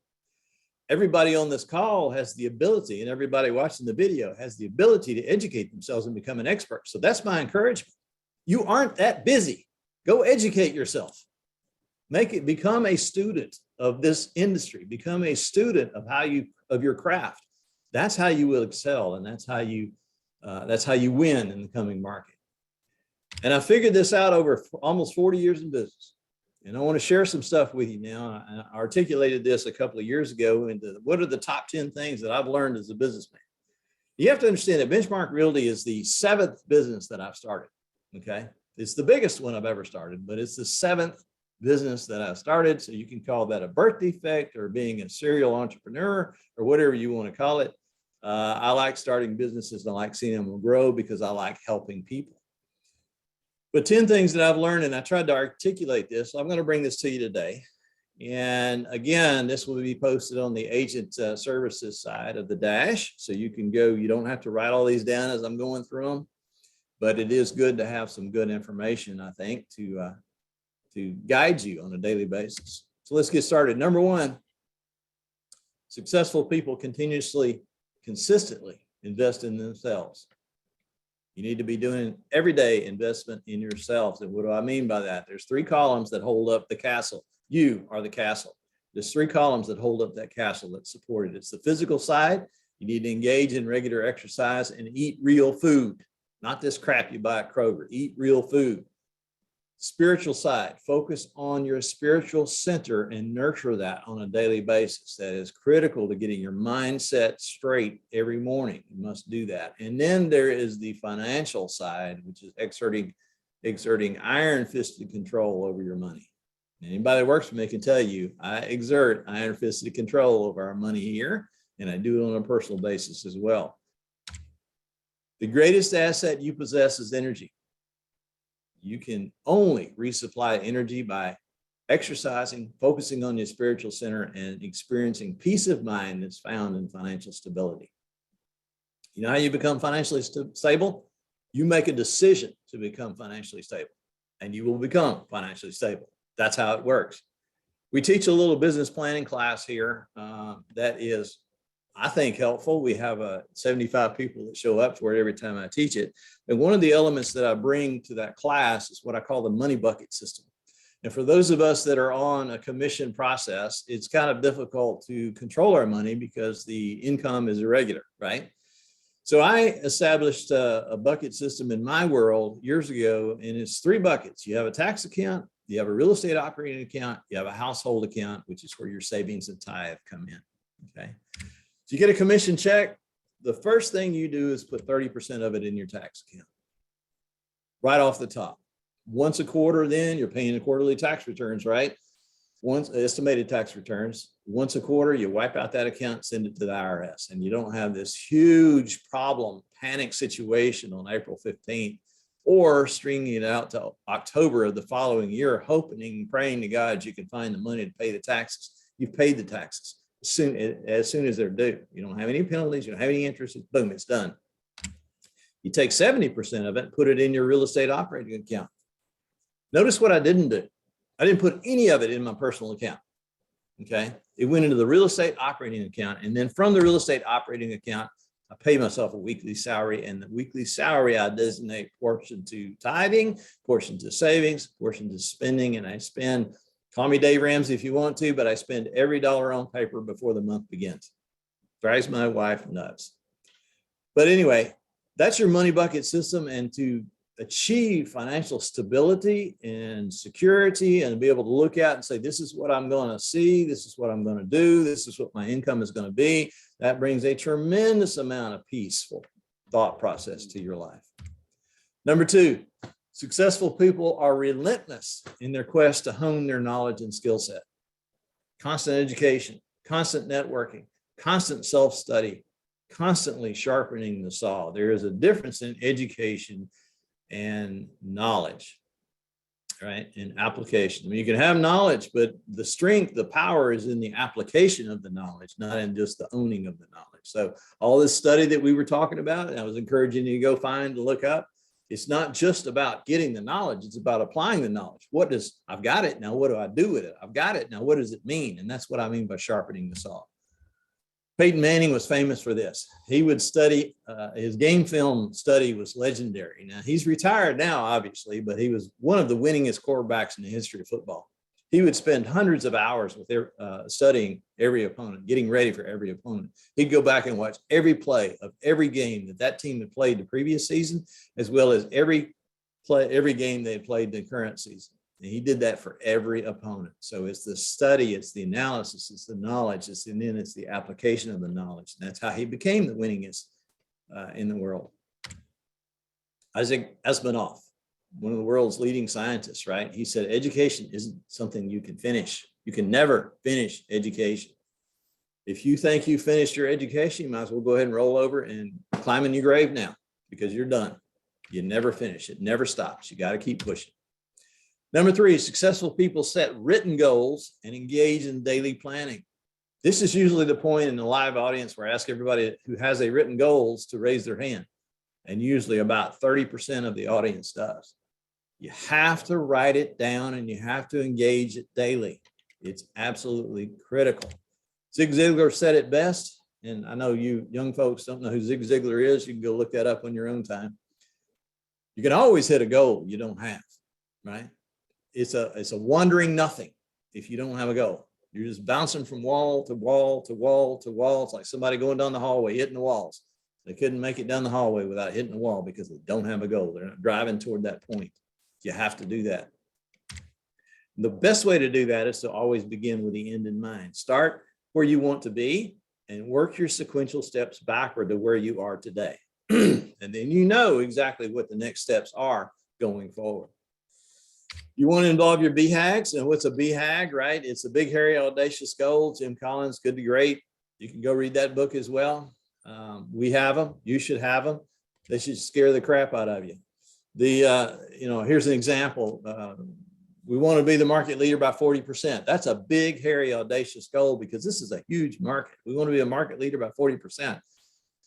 A: Everybody on this call has the ability, and everybody watching the video has the ability to educate themselves and become an expert. So that's my encouragement. You aren't that busy. Go educate yourself. Become a student of this industry. Become a student of your craft. That's how you will excel, and that's how you win in the coming market. And I figured this out over almost 40 years in business. And I want to share some stuff with you now. I articulated this a couple of years ago into what are the top 10 things that I've learned as a businessman. You have to understand that Benchmark Realty is the 7th business that I've started. Okay. It's the biggest one I've ever started, but it's the 7th business that I've started. So you can call that a birth defect or being a serial entrepreneur or whatever you want to call it. I like starting businesses and I like seeing them grow because I like helping people. But 10 things that I've learned, and I tried to articulate this, so I'm going to bring this to you today. And again, this will be posted on the agent services side of the dash. So you can go, you don't have to write all these down as I'm going through them, but it is good to have some good information, I think, to guide you on a daily basis. So let's get started. Number 1, successful people consistently invest in themselves. You need to be doing everyday investment in yourselves. And what do I mean by that? There's 3 columns that hold up the castle. You are the castle. There's 3 columns that hold up that castle that support it. It's the physical side. You need to engage in regular exercise and eat real food, not this crap you buy at Kroger. Eat real food. Spiritual side, focus on your spiritual center and nurture that on a daily basis. That is critical to getting your mindset straight every morning. You must do that. And then there is the financial side, which is exerting iron-fisted control over your money. Anybody that works for me can tell you, I exert iron-fisted control over our money here, and I do it on a personal basis as well. The greatest asset you possess is energy. You can only resupply energy by exercising, focusing on your spiritual center, and experiencing peace of mind that's found in financial stability. You know how you become financially stable? You make a decision to become financially stable, and you will become financially stable. That's how it works. We teach a little business planning class here that is, I think, helpful. We have 75 people that show up for it every time I teach it. And one of the elements that I bring to that class is what I call the money bucket system. And for those of us that are on a commission process, it's kind of difficult to control our money because the income is irregular, right? So I established a bucket system in my world years ago, and it's 3 buckets. You have a tax account, you have a real estate operating account, you have a household account, which is where your savings and tithe come in, okay? So you get a commission check, the first thing you do is put 30% of it in your tax account, right off the top. Once a quarter, then you're paying the quarterly tax returns, right? Once estimated tax returns, once a quarter, you wipe out that account, send it to the IRS, and you don't have this huge problem, panic situation on April 15th, or stringing it out to October of the following year, hoping and praying to God you can find the money to pay the taxes. You've paid the taxes as soon as they're due. You don't have any penalties, you don't have any interest, boom, it's done. You take 70% of it, put it in your real estate operating account. Notice what I didn't do. I didn't put any of it in my personal account, okay? It went into the real estate operating account, and then from the real estate operating account, I pay myself a weekly salary, and the weekly salary I designate portion to tithing, portion to savings, portion to spending, and I spend, call me Dave Ramsey if you want to, but I spend every dollar on paper before the month begins. Drives my wife nuts. But anyway, that's your money bucket system, and to achieve financial stability and security and be able to look at and say, this is what I'm going to see, this is what I'm going to do, this is what my income is going to be, that brings a tremendous amount of peaceful thought process to your life. Number 2, successful people are relentless in their quest to hone their knowledge and skill set. Constant education, constant networking, constant self-study, constantly sharpening the saw. There is a difference in education and knowledge, right? And application. I mean, you can have knowledge, but the strength, the power is in the application of the knowledge, not in just the owning of the knowledge. So all this study that we were talking about, and I was encouraging you to go find and look up, it's not just about getting the knowledge, it's about applying the knowledge. I've got it, now what do I do with it? I've got it, now what does it mean? And that's what I mean by sharpening the saw. Peyton Manning was famous for this. He would study, his game film study was legendary. Now, he's retired now, obviously, but he was one of the winningest quarterbacks in the history of football. He would spend hundreds of hours with studying every opponent, getting ready for every opponent. He'd go back and watch every play of every game that team had played the previous season, as well as every game they had played the current season. And he did that for every opponent. So it's the study, it's the analysis, it's the knowledge, and then it's the application of the knowledge. And that's how he became the winningest in the world. Isaac Asimov, one of the world's leading scientists, right? He said, education isn't something you can finish. You can never finish education. If you think you finished your education, you might as well go ahead and roll over and climb in your grave now, because you're done. You never finish. It never stops. You got to keep pushing. Number 3, successful people set written goals and engage in daily planning. This is usually the point in the live audience where I ask everybody who has a written goals to raise their hand. And usually about 30% of the audience does. You have to write it down and you have to engage it daily. It's absolutely critical. Zig Ziglar said it best, and I know you young folks don't know who Zig Ziglar is. You can go look that up on your own time. You can always hit a goal you don't have, right? It's a wandering nothing if you don't have a goal. You're just bouncing from wall to wall to wall to wall. It's like somebody going down the hallway, hitting the walls. They couldn't make it down the hallway without hitting the wall because they don't have a goal. They're not driving toward that point. You have to do that. The best way to do that is to always begin with the end in mind. Start where you want to be and work your sequential steps backward to where you are today. And then you know exactly what the next steps are going forward. You want to involve your BHAGs. And what's a BHAG, right? It's a big, hairy, audacious goal. Jim Collins, Good to Great. You can go read that book as well. We have them. You should have them. They should scare the crap out of you. Here's an example. We want to be the market leader by 40%. That's a big, hairy, audacious goal because this is a huge market. We want to be a market leader by 40%.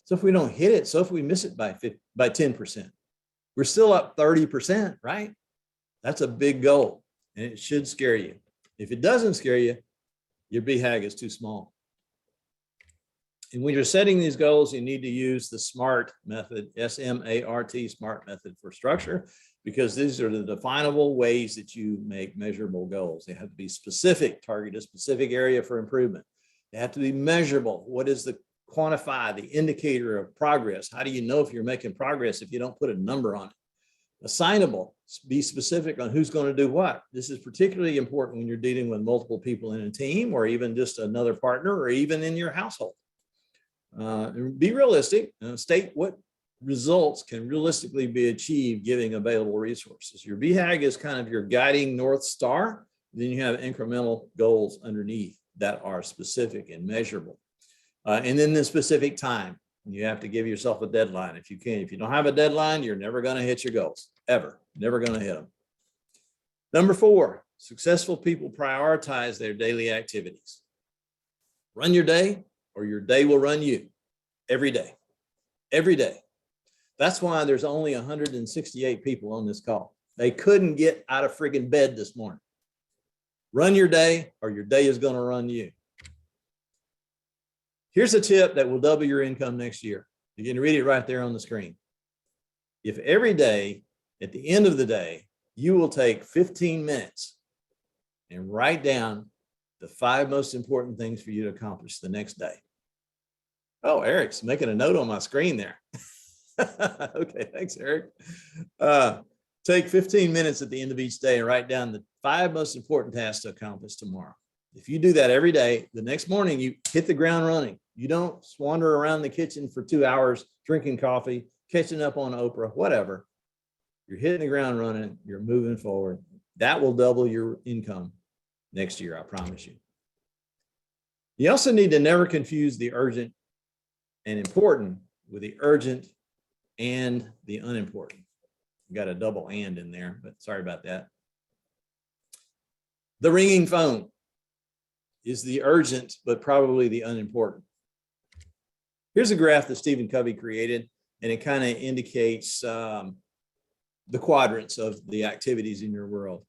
A: So if we don't hit it, so if we miss it by 10%, we're still up 30%, right? That's a big goal, and it should scare you. If it doesn't scare you, your BHAG is too small. And when you're setting these goals, you need to use the SMART method, S-M-A-R-T, SMART method for structure, because these are the definable ways that you make measurable goals. They have to be specific, target a specific area for improvement. They have to be measurable. What is the quantify, the indicator of progress? How do you know if you're making progress if you don't put a number on it? Assignable, be specific on who's going to do what. This is particularly important when you're dealing with multiple people in a team, or even just another partner, or even in your household. Be realistic, state what results can realistically be achieved giving available resources. Your BHAG is kind of your guiding North Star. Then you have incremental goals underneath that are specific and measurable. And then the specific time. You have to give yourself a deadline if you can. If you don't have a deadline, you're never going to hit your goals, ever. Never going to hit them. Number 4, successful people prioritize their daily activities. Run your day, or your day will run you every day. Every day. That's why there's only 168 people on this call. They couldn't get out of friggin' bed this morning. Run your day, or your day is going to run you. Here's a tip that will double your income next year. You can read it right there on the screen. If every day, at the end of the day, you will take 15 minutes and write down the 5 most important things for you to accomplish the next day. Oh, Eric's making a note on my screen there. Okay, thanks, Eric. Take 15 minutes at the end of each day and write down the 5 most important tasks to accomplish tomorrow. If you do that every day, the next morning you hit the ground running. You don't wander around the kitchen for 2 hours drinking coffee, catching up on Oprah, whatever. You're hitting the ground running. You're moving forward. That will double your income next year, I promise you. You also need to never confuse the urgent and important with the urgent and the unimportant. Got a double and in there, but sorry about that. The ringing phone is the urgent, but probably the unimportant. Here's a graph that Stephen Covey created, and it kind of indicates the quadrants of the activities in your world.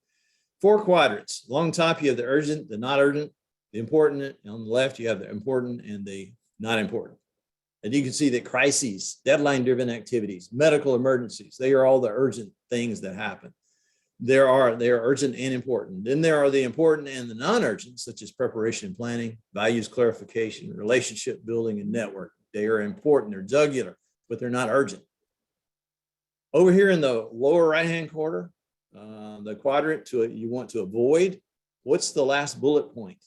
A: 4 quadrants. Along the top, you have the urgent, the not urgent, the important, and on the left, you have the important and the not important. And you can see that crises, deadline-driven activities, medical emergencies, they are all the urgent things that happen. They are urgent and important. Then there are the important and the non-urgent, such as preparation and planning, values clarification, relationship building, and network. They are important, they're jugular, but they're not urgent. Over here in the lower right-hand corner, the quadrant you want to avoid, what's the last bullet point?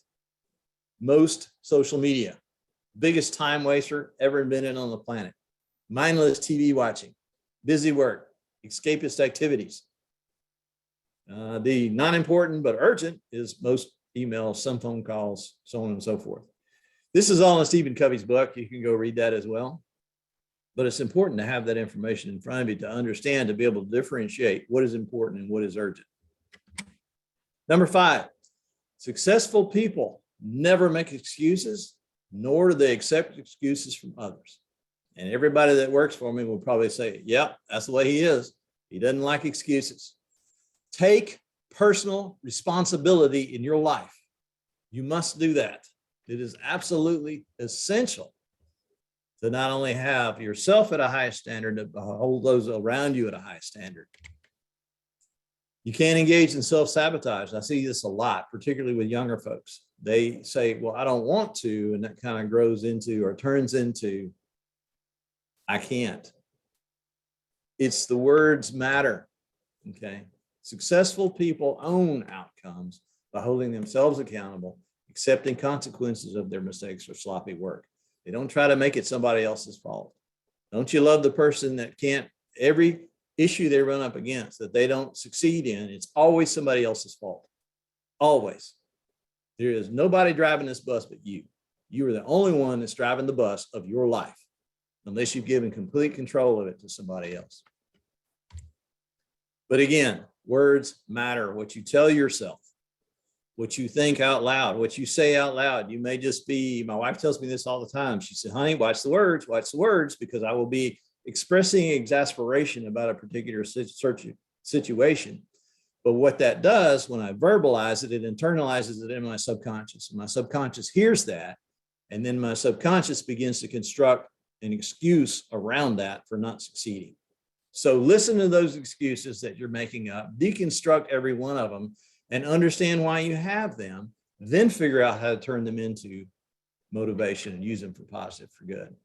A: Most social media. Biggest time waster ever invented on the planet. Mindless TV watching, busy work, escapist activities. The non-important but urgent is most emails, some phone calls, so on and so forth. This is all in Stephen Covey's book. You can go read that as well. But it's important to have that information in front of you to understand, to be able to differentiate what is important and what is urgent. Number 5, successful people never make excuses, nor do they accept excuses from others. And everybody that works for me will probably say, yep, that's the way he is. He doesn't like excuses. Take personal responsibility in your life. You must do that. It is absolutely essential to not only have yourself at a high standard, but hold those around you at a high standard. You can't engage in self-sabotage. I see this a lot, particularly with younger folks. They say, well, I don't want to, and that kind of grows into or turns into, I can't. It's the words matter, okay? Successful people own outcomes by holding themselves accountable, accepting consequences of their mistakes or sloppy work. They don't try to make it somebody else's fault. Don't you love the person that can't, every issue they run up against that they don't succeed in, it's always somebody else's fault. Always. There is nobody driving this bus but you. You are the only one that's driving the bus of your life, unless you've given complete control of it to somebody else. But again, words matter. What you tell yourself, what you think out loud, what you say out loud. You may just be, my wife tells me this all the time. She said, honey, watch the words, because I will be expressing exasperation about a particular situation. But what that does, when I verbalize it, it internalizes it in my subconscious. And my subconscious hears that, And then my subconscious begins to construct an excuse around that for not succeeding. So listen to those excuses that you're making up, deconstruct every one of them, and understand why you have them, then figure out how to turn them into motivation and use them for positive, for good.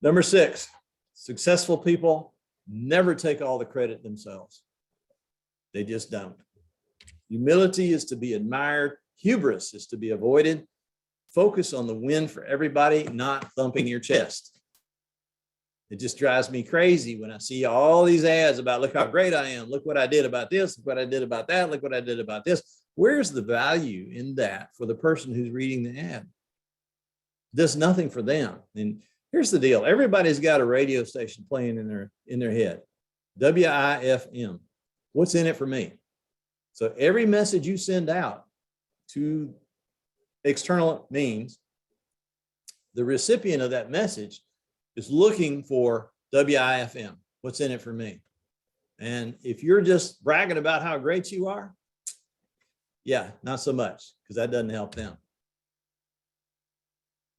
A: Number 6, successful people never take all the credit themselves. They just don't. Humility is to be admired. Hubris is to be avoided. Focus on the win for everybody, not thumping your chest. It just drives me crazy when I see all these ads about, look how great I am. Look what I did about this. Look what I did about that. Look what I did about this. Where's the value in that for the person who's reading the ad? It does nothing for them. And here's the deal. Everybody's got a radio station playing in their head. WIFM. What's in it for me? So every message you send out to external means, the recipient of that message is looking for WIFM. What's in it for me? And if you're just bragging about how great you are, yeah, not so much, because that doesn't help them.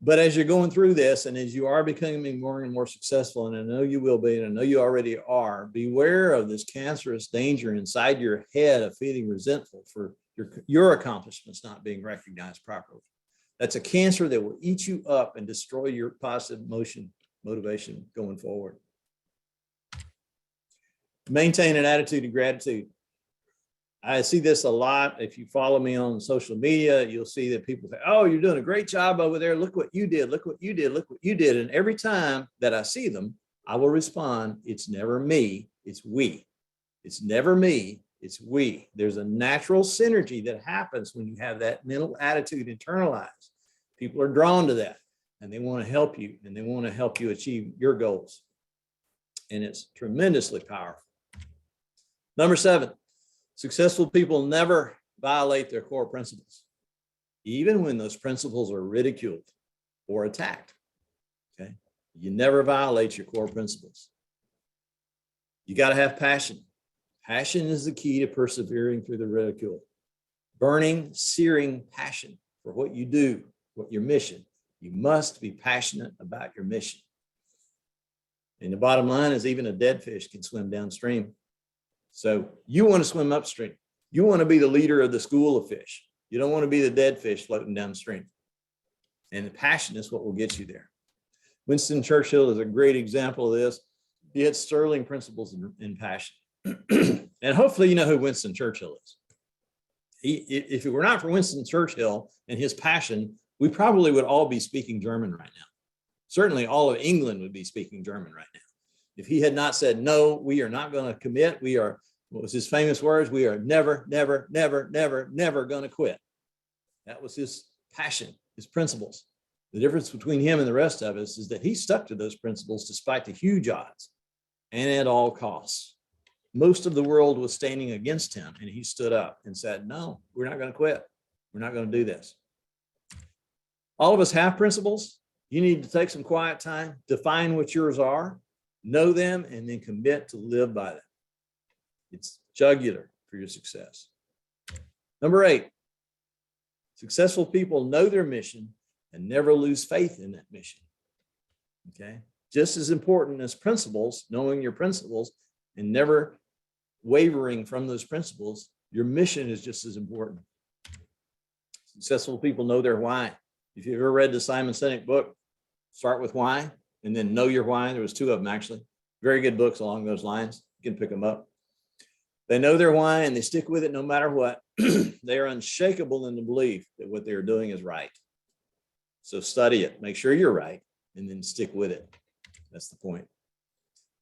A: But as you're going through this, and as you are becoming more and more successful, and I know you will be, and I know you already are, beware of this cancerous danger inside your head of feeling resentful for your accomplishments not being recognized properly. That's a cancer that will eat you up and destroy your positive motivation going forward. Maintain an attitude of gratitude. I see this a lot. If you follow me on social media, you'll see that people say, oh, you're doing a great job over there. Look what you did. Look what you did. Look what you did. And every time that I see them, I will respond, it's never me, it's we. It's never me, it's we. There's a natural synergy that happens when you have that mental attitude internalized. People are drawn to that, and they want to help you, and they want to help you achieve your goals. And it's tremendously powerful. Number 7, successful people never violate their core principles, even when those principles are ridiculed or attacked. Okay, you never violate your core principles. You got to have passion. Passion is the key to persevering through the ridicule. Burning, searing passion for what you do, what your mission. You must be passionate about your mission. And the bottom line is even a dead fish can swim downstream. So you want to swim upstream. You want to be the leader of the school of fish. You don't want to be the dead fish floating downstream. And the passion is what will get you there. Winston Churchill is a great example of this. He had sterling principles in passion. And hopefully you know who Winston Churchill is. If it were not for Winston Churchill and his passion, we probably would all be speaking German right now. Certainly all of England would be speaking German right now. If he had not said, no, we are not going to commit. We are, what was his famous words? We are never, never, never, never, never going to quit. That was his passion, his principles. The difference between him and the rest of us is that he stuck to those principles despite the huge odds and at all costs. Most of the world was standing against him, and he stood up and said, no, we're not going to quit. We're not going to do this. All of us have principles. You need to take some quiet time, define what yours are, know them, and then commit to live by them. It's jugular for your success. Number 8, successful people know their mission and never lose faith in that mission. Okay? Just as important as principles, knowing your principles and never wavering from those principles, your mission is just as important. Successful people know their why. If you've ever read the Simon Sinek book, Start with Why, and then Know Your Why. There was 2 of them, actually. Very good books along those lines. You can pick them up. They know their why, and they stick with it no matter what. They are unshakable in the belief that what they're doing is right. So study it. Make sure you're right, and then stick with it. That's the point.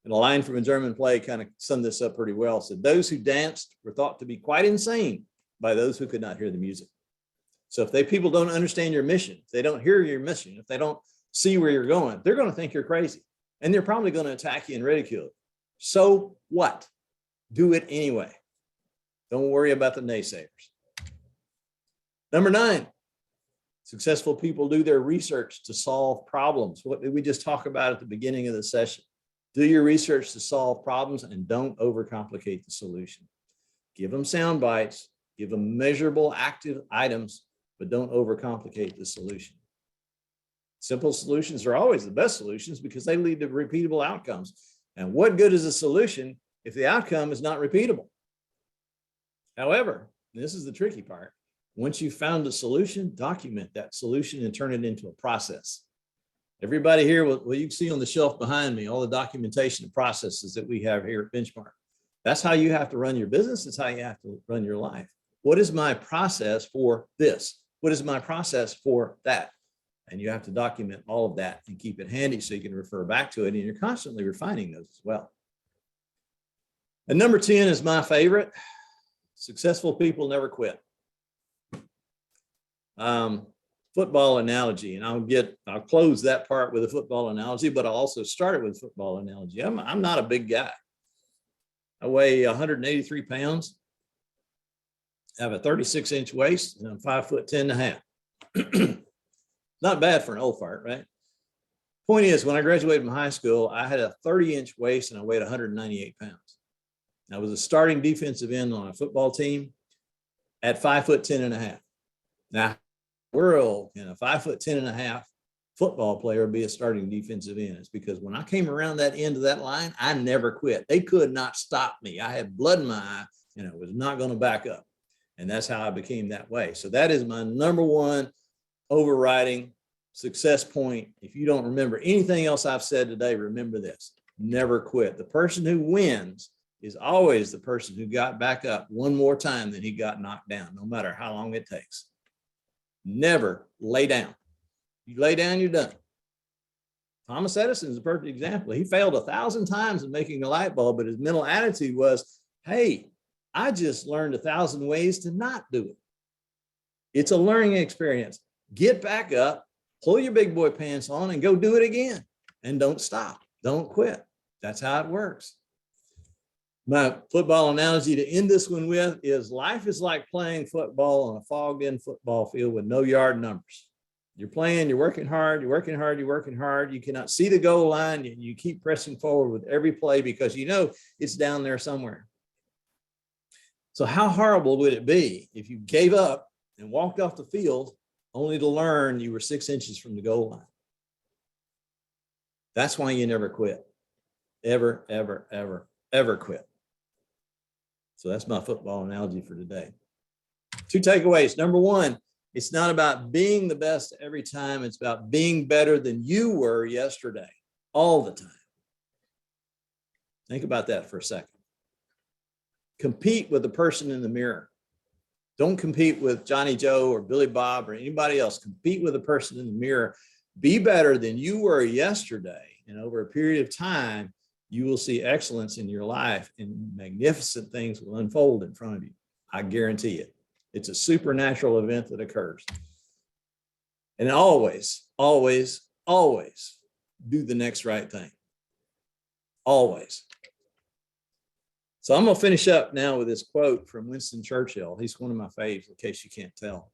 A: And a line from a German play kind of summed this up pretty well. It said, those who danced were thought to be quite insane by those who could not hear the music. So if people don't understand your mission, if they don't hear your mission, if they don't see where you're going, they're going to think you're crazy. And they're probably going to attack you and ridicule you. So what? Do it anyway. Don't worry about the naysayers. Number 9, successful people do their research to solve problems. What did we just talk about at the beginning of the session? Do your research to solve problems and don't overcomplicate the solution. Give them sound bites, give them measurable active items, but don't overcomplicate the solution. Simple solutions are always the best solutions because they lead to repeatable outcomes. And what good is a solution if the outcome is not repeatable? However, this is the tricky part. Once you've found a solution, document that solution and turn it into a process. Everybody here, what you can see on the shelf behind me, all the documentation and processes that we have here at Benchmark. That's how you have to run your business. It's how you have to run your life. What is my process for this? What is my process for that? And you have to document all of that and keep it handy so you can refer back to it. And you're constantly refining those as well. And number 10 is my favorite. Successful people never quit. Football analogy, and I'll close that part with a football analogy, but I'll also start it with a football analogy. I'm not a big guy. I weigh 183 pounds. I have a 36-inch waist, and I'm 5'10.5". Not bad for an old fart, right? Point is, when I graduated from high school, I had a 30-inch waist and I weighed 198 pounds. I was a starting defensive end on a football team at 5'10.5". Now, world can a 5'10.5" football player be a starting defensive end? It's because when I came around that end of that line, I never quit. They could not stop me. I had blood in my eye and I was not going to back up. And that's how I became that way. So that is my number one overriding success point. If you don't remember anything else I've said today, remember this: never quit. The person who wins is always the person who got back up one more time than he got knocked down, no matter how long it takes. Never lay down. You lay down, you're done. Thomas Edison is a perfect example. He failed 1,000 times in making a light bulb, but his mental attitude was, hey, I just learned 1,000 ways to not do it. It's a learning experience. Get back up, pull your big boy pants on and go do it again. And don't stop. Don't quit. That's how it works. My football analogy to end this one with is life is like playing football on a fogged in football field with no yard numbers. You're playing, you're working hard, you're working hard, you're working hard. You cannot see the goal line. You keep pressing forward with every play because you know it's down there somewhere. So how horrible would it be if you gave up and walked off the field only to learn you were 6 inches from the goal line? That's why you never quit. Ever, ever, ever, ever quit. So that's my football analogy for today. 2 takeaways. Number 1, it's not about being the best every time. It's about being better than you were yesterday, all the time. Think about that for a second. Compete with the person in the mirror. Don't compete with Johnny Joe or Billy Bob or anybody else. Compete with the person in the mirror. Be better than you were yesterday. And over a period of time, you will see excellence in your life and magnificent things will unfold in front of you. I guarantee it. It's a supernatural event that occurs. And always, always, always do the next right thing. Always. So I'm going to finish up now with this quote from Winston Churchill. He's one of my faves, in case you can't tell.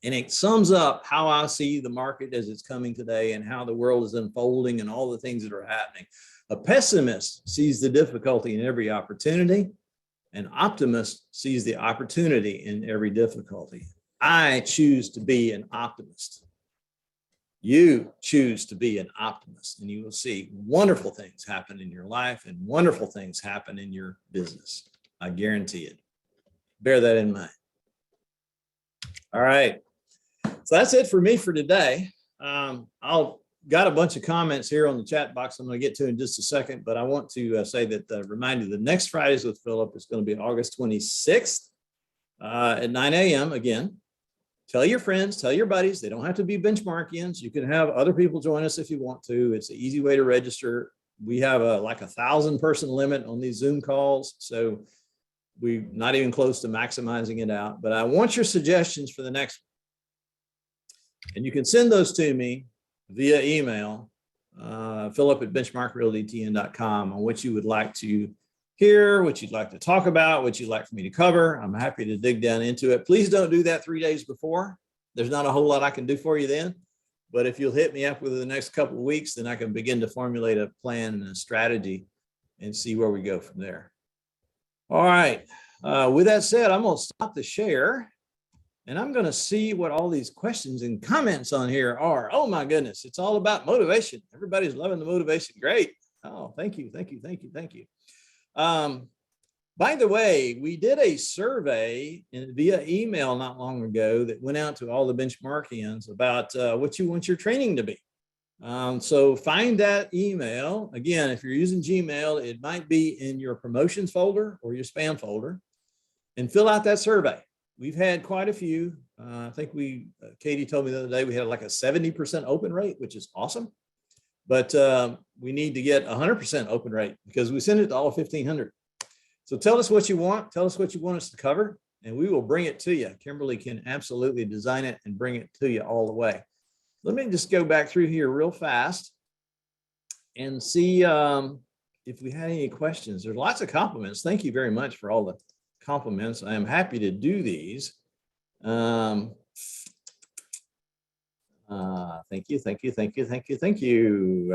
A: And it sums up how I see the market as it's coming today and how the world is unfolding and all the things that are happening. A pessimist sees the difficulty in every opportunity. An optimist sees the opportunity in every difficulty. I choose to be an optimist. You choose to be an optimist, and you will see wonderful things happen in your life and wonderful things happen in your business. I guarantee it. Bear that in mind. All right. So that's it for me for today. I'll got a bunch of comments here on the chat box I'm going to get to in just a second, but I want to say that remind you the next Fridays with Philip is going to be August 26th at 9 a.m. again. Tell your friends, tell your buddies. They don't have to be benchmarkians. You can have other people join us if you want to. It's an easy way to register. We have like 1,000-person limit on these Zoom calls, so we're not even close to maximizing it out. But I want your suggestions for the next one. And you can send those to me via email, philip@benchmarkrealtn.com, on what you would like to hear, what you'd like to talk about, what you'd like for me to cover. I'm happy to dig down into it. Please don't do that 3 days before. There's not a whole lot I can do for you then. But if you'll hit me up within the next couple of weeks, then I can begin to formulate a plan and a strategy and see where we go from there. All right. With that said, I'm going to stop the share. And I'm going to see what all these questions and comments on here are. Oh my goodness, it's all about motivation. Everybody's loving the motivation. Great. Oh, thank you, thank you, thank you, thank you. By the way, we did a survey via email not long ago that went out to all the benchmarkians about what you want your training to be. So find that email. Again, if you're using Gmail, it might be in your promotions folder or your spam folder, and fill out that survey. We've had quite a few. I think Katie told me the other day, we had like a 70% open rate, which is awesome. But we need to get 100% open rate because we send it to all 1,500. So tell us what you want. Tell us what you want us to cover, and we will bring it to you. Kimberly can absolutely design it and bring it to you all the way. Let me just go back through here real fast and see if we had any questions. There's lots of compliments. Thank you very much for all the compliments. I am happy to do these. Thank you, thank you, thank you, thank you, thank you.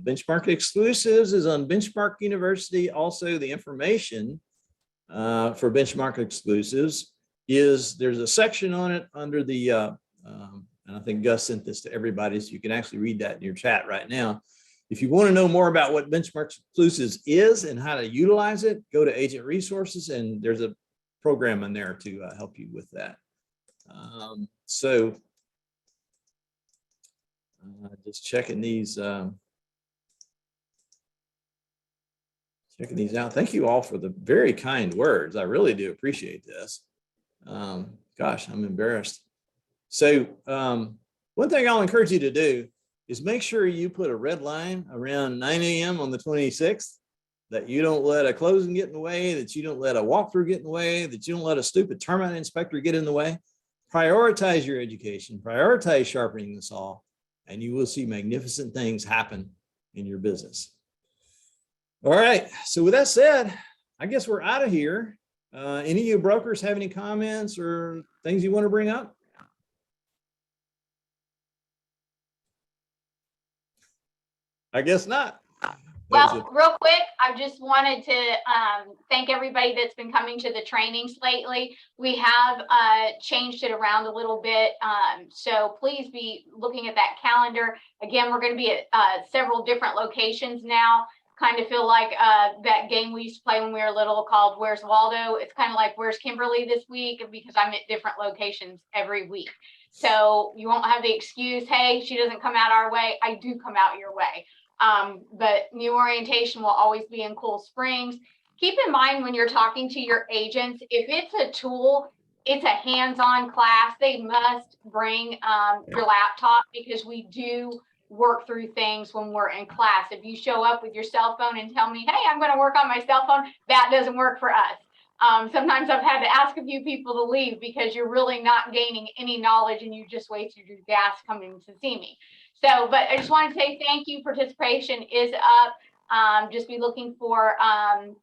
A: Benchmark Exclusives is on Benchmark University. Also, the information for Benchmark Exclusives there's a section on it under the, and I think Gus sent this to everybody, so you can actually read that in your chat right now. If you want to know more about what Benchmark Exclusives is and how to utilize it, go to Agent Resources, and there's a program in there to help you with that. Just checking these out. Thank you all for the very kind words. I really do appreciate this. Gosh, I'm embarrassed. So one thing I'll encourage you to do is make sure you put a red line around 9 a.m. on the 26th, that you don't let a closing get in the way, that you don't let a walkthrough get in the way, that you don't let a stupid termite inspector get in the way. Prioritize your education, prioritize sharpening the saw, and you will see magnificent things happen in your business. All right, so with that said, I guess we're out of here. Any of you brokers have any comments or things you want to bring up? I guess not.
C: Well, real quick, I just wanted to thank everybody that's been coming to the trainings lately. We have changed it around a little bit, so please be looking at that calendar. Again, we're going to be at several different locations now. Kind of feel like that game we used to play when we were little called Where's Waldo? It's kind of like Where's Kimberly this week, because I'm at different locations every week. So you won't have the excuse, hey, she doesn't come out our way. I do come out your way. But new orientation will always be in Cool Springs. Keep in mind when you're talking to your agents, if it's a tool, it's a hands-on class. They must bring your laptop, because we do work through things when we're in class. If you show up with your cell phone and tell me, hey, I'm going to work on my cell phone, that doesn't work for us. Sometimes I've had to ask a few people to leave because you're really not gaining any knowledge and you just wasted your gas coming to see me. So, but I just want to say thank you. Participation is up. Just be looking for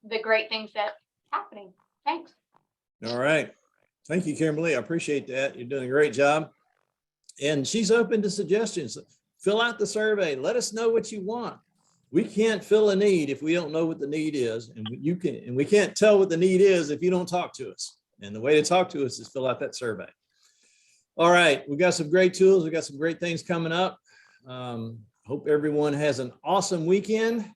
C: the great things that's happening. Thanks.
A: All right. Thank you, Kimberly. I appreciate that. You're doing a great job. And she's open to suggestions. Fill out the survey. Let us know what you want. We can't fill a need if we don't know what the need is. And we can't tell what the need is if you don't talk to us. And the way to talk to us is fill out that survey. All right. We got some great tools. We got some great things coming up. Hope everyone has an awesome weekend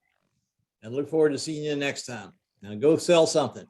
A: and look forward to seeing you next time. Now go sell something.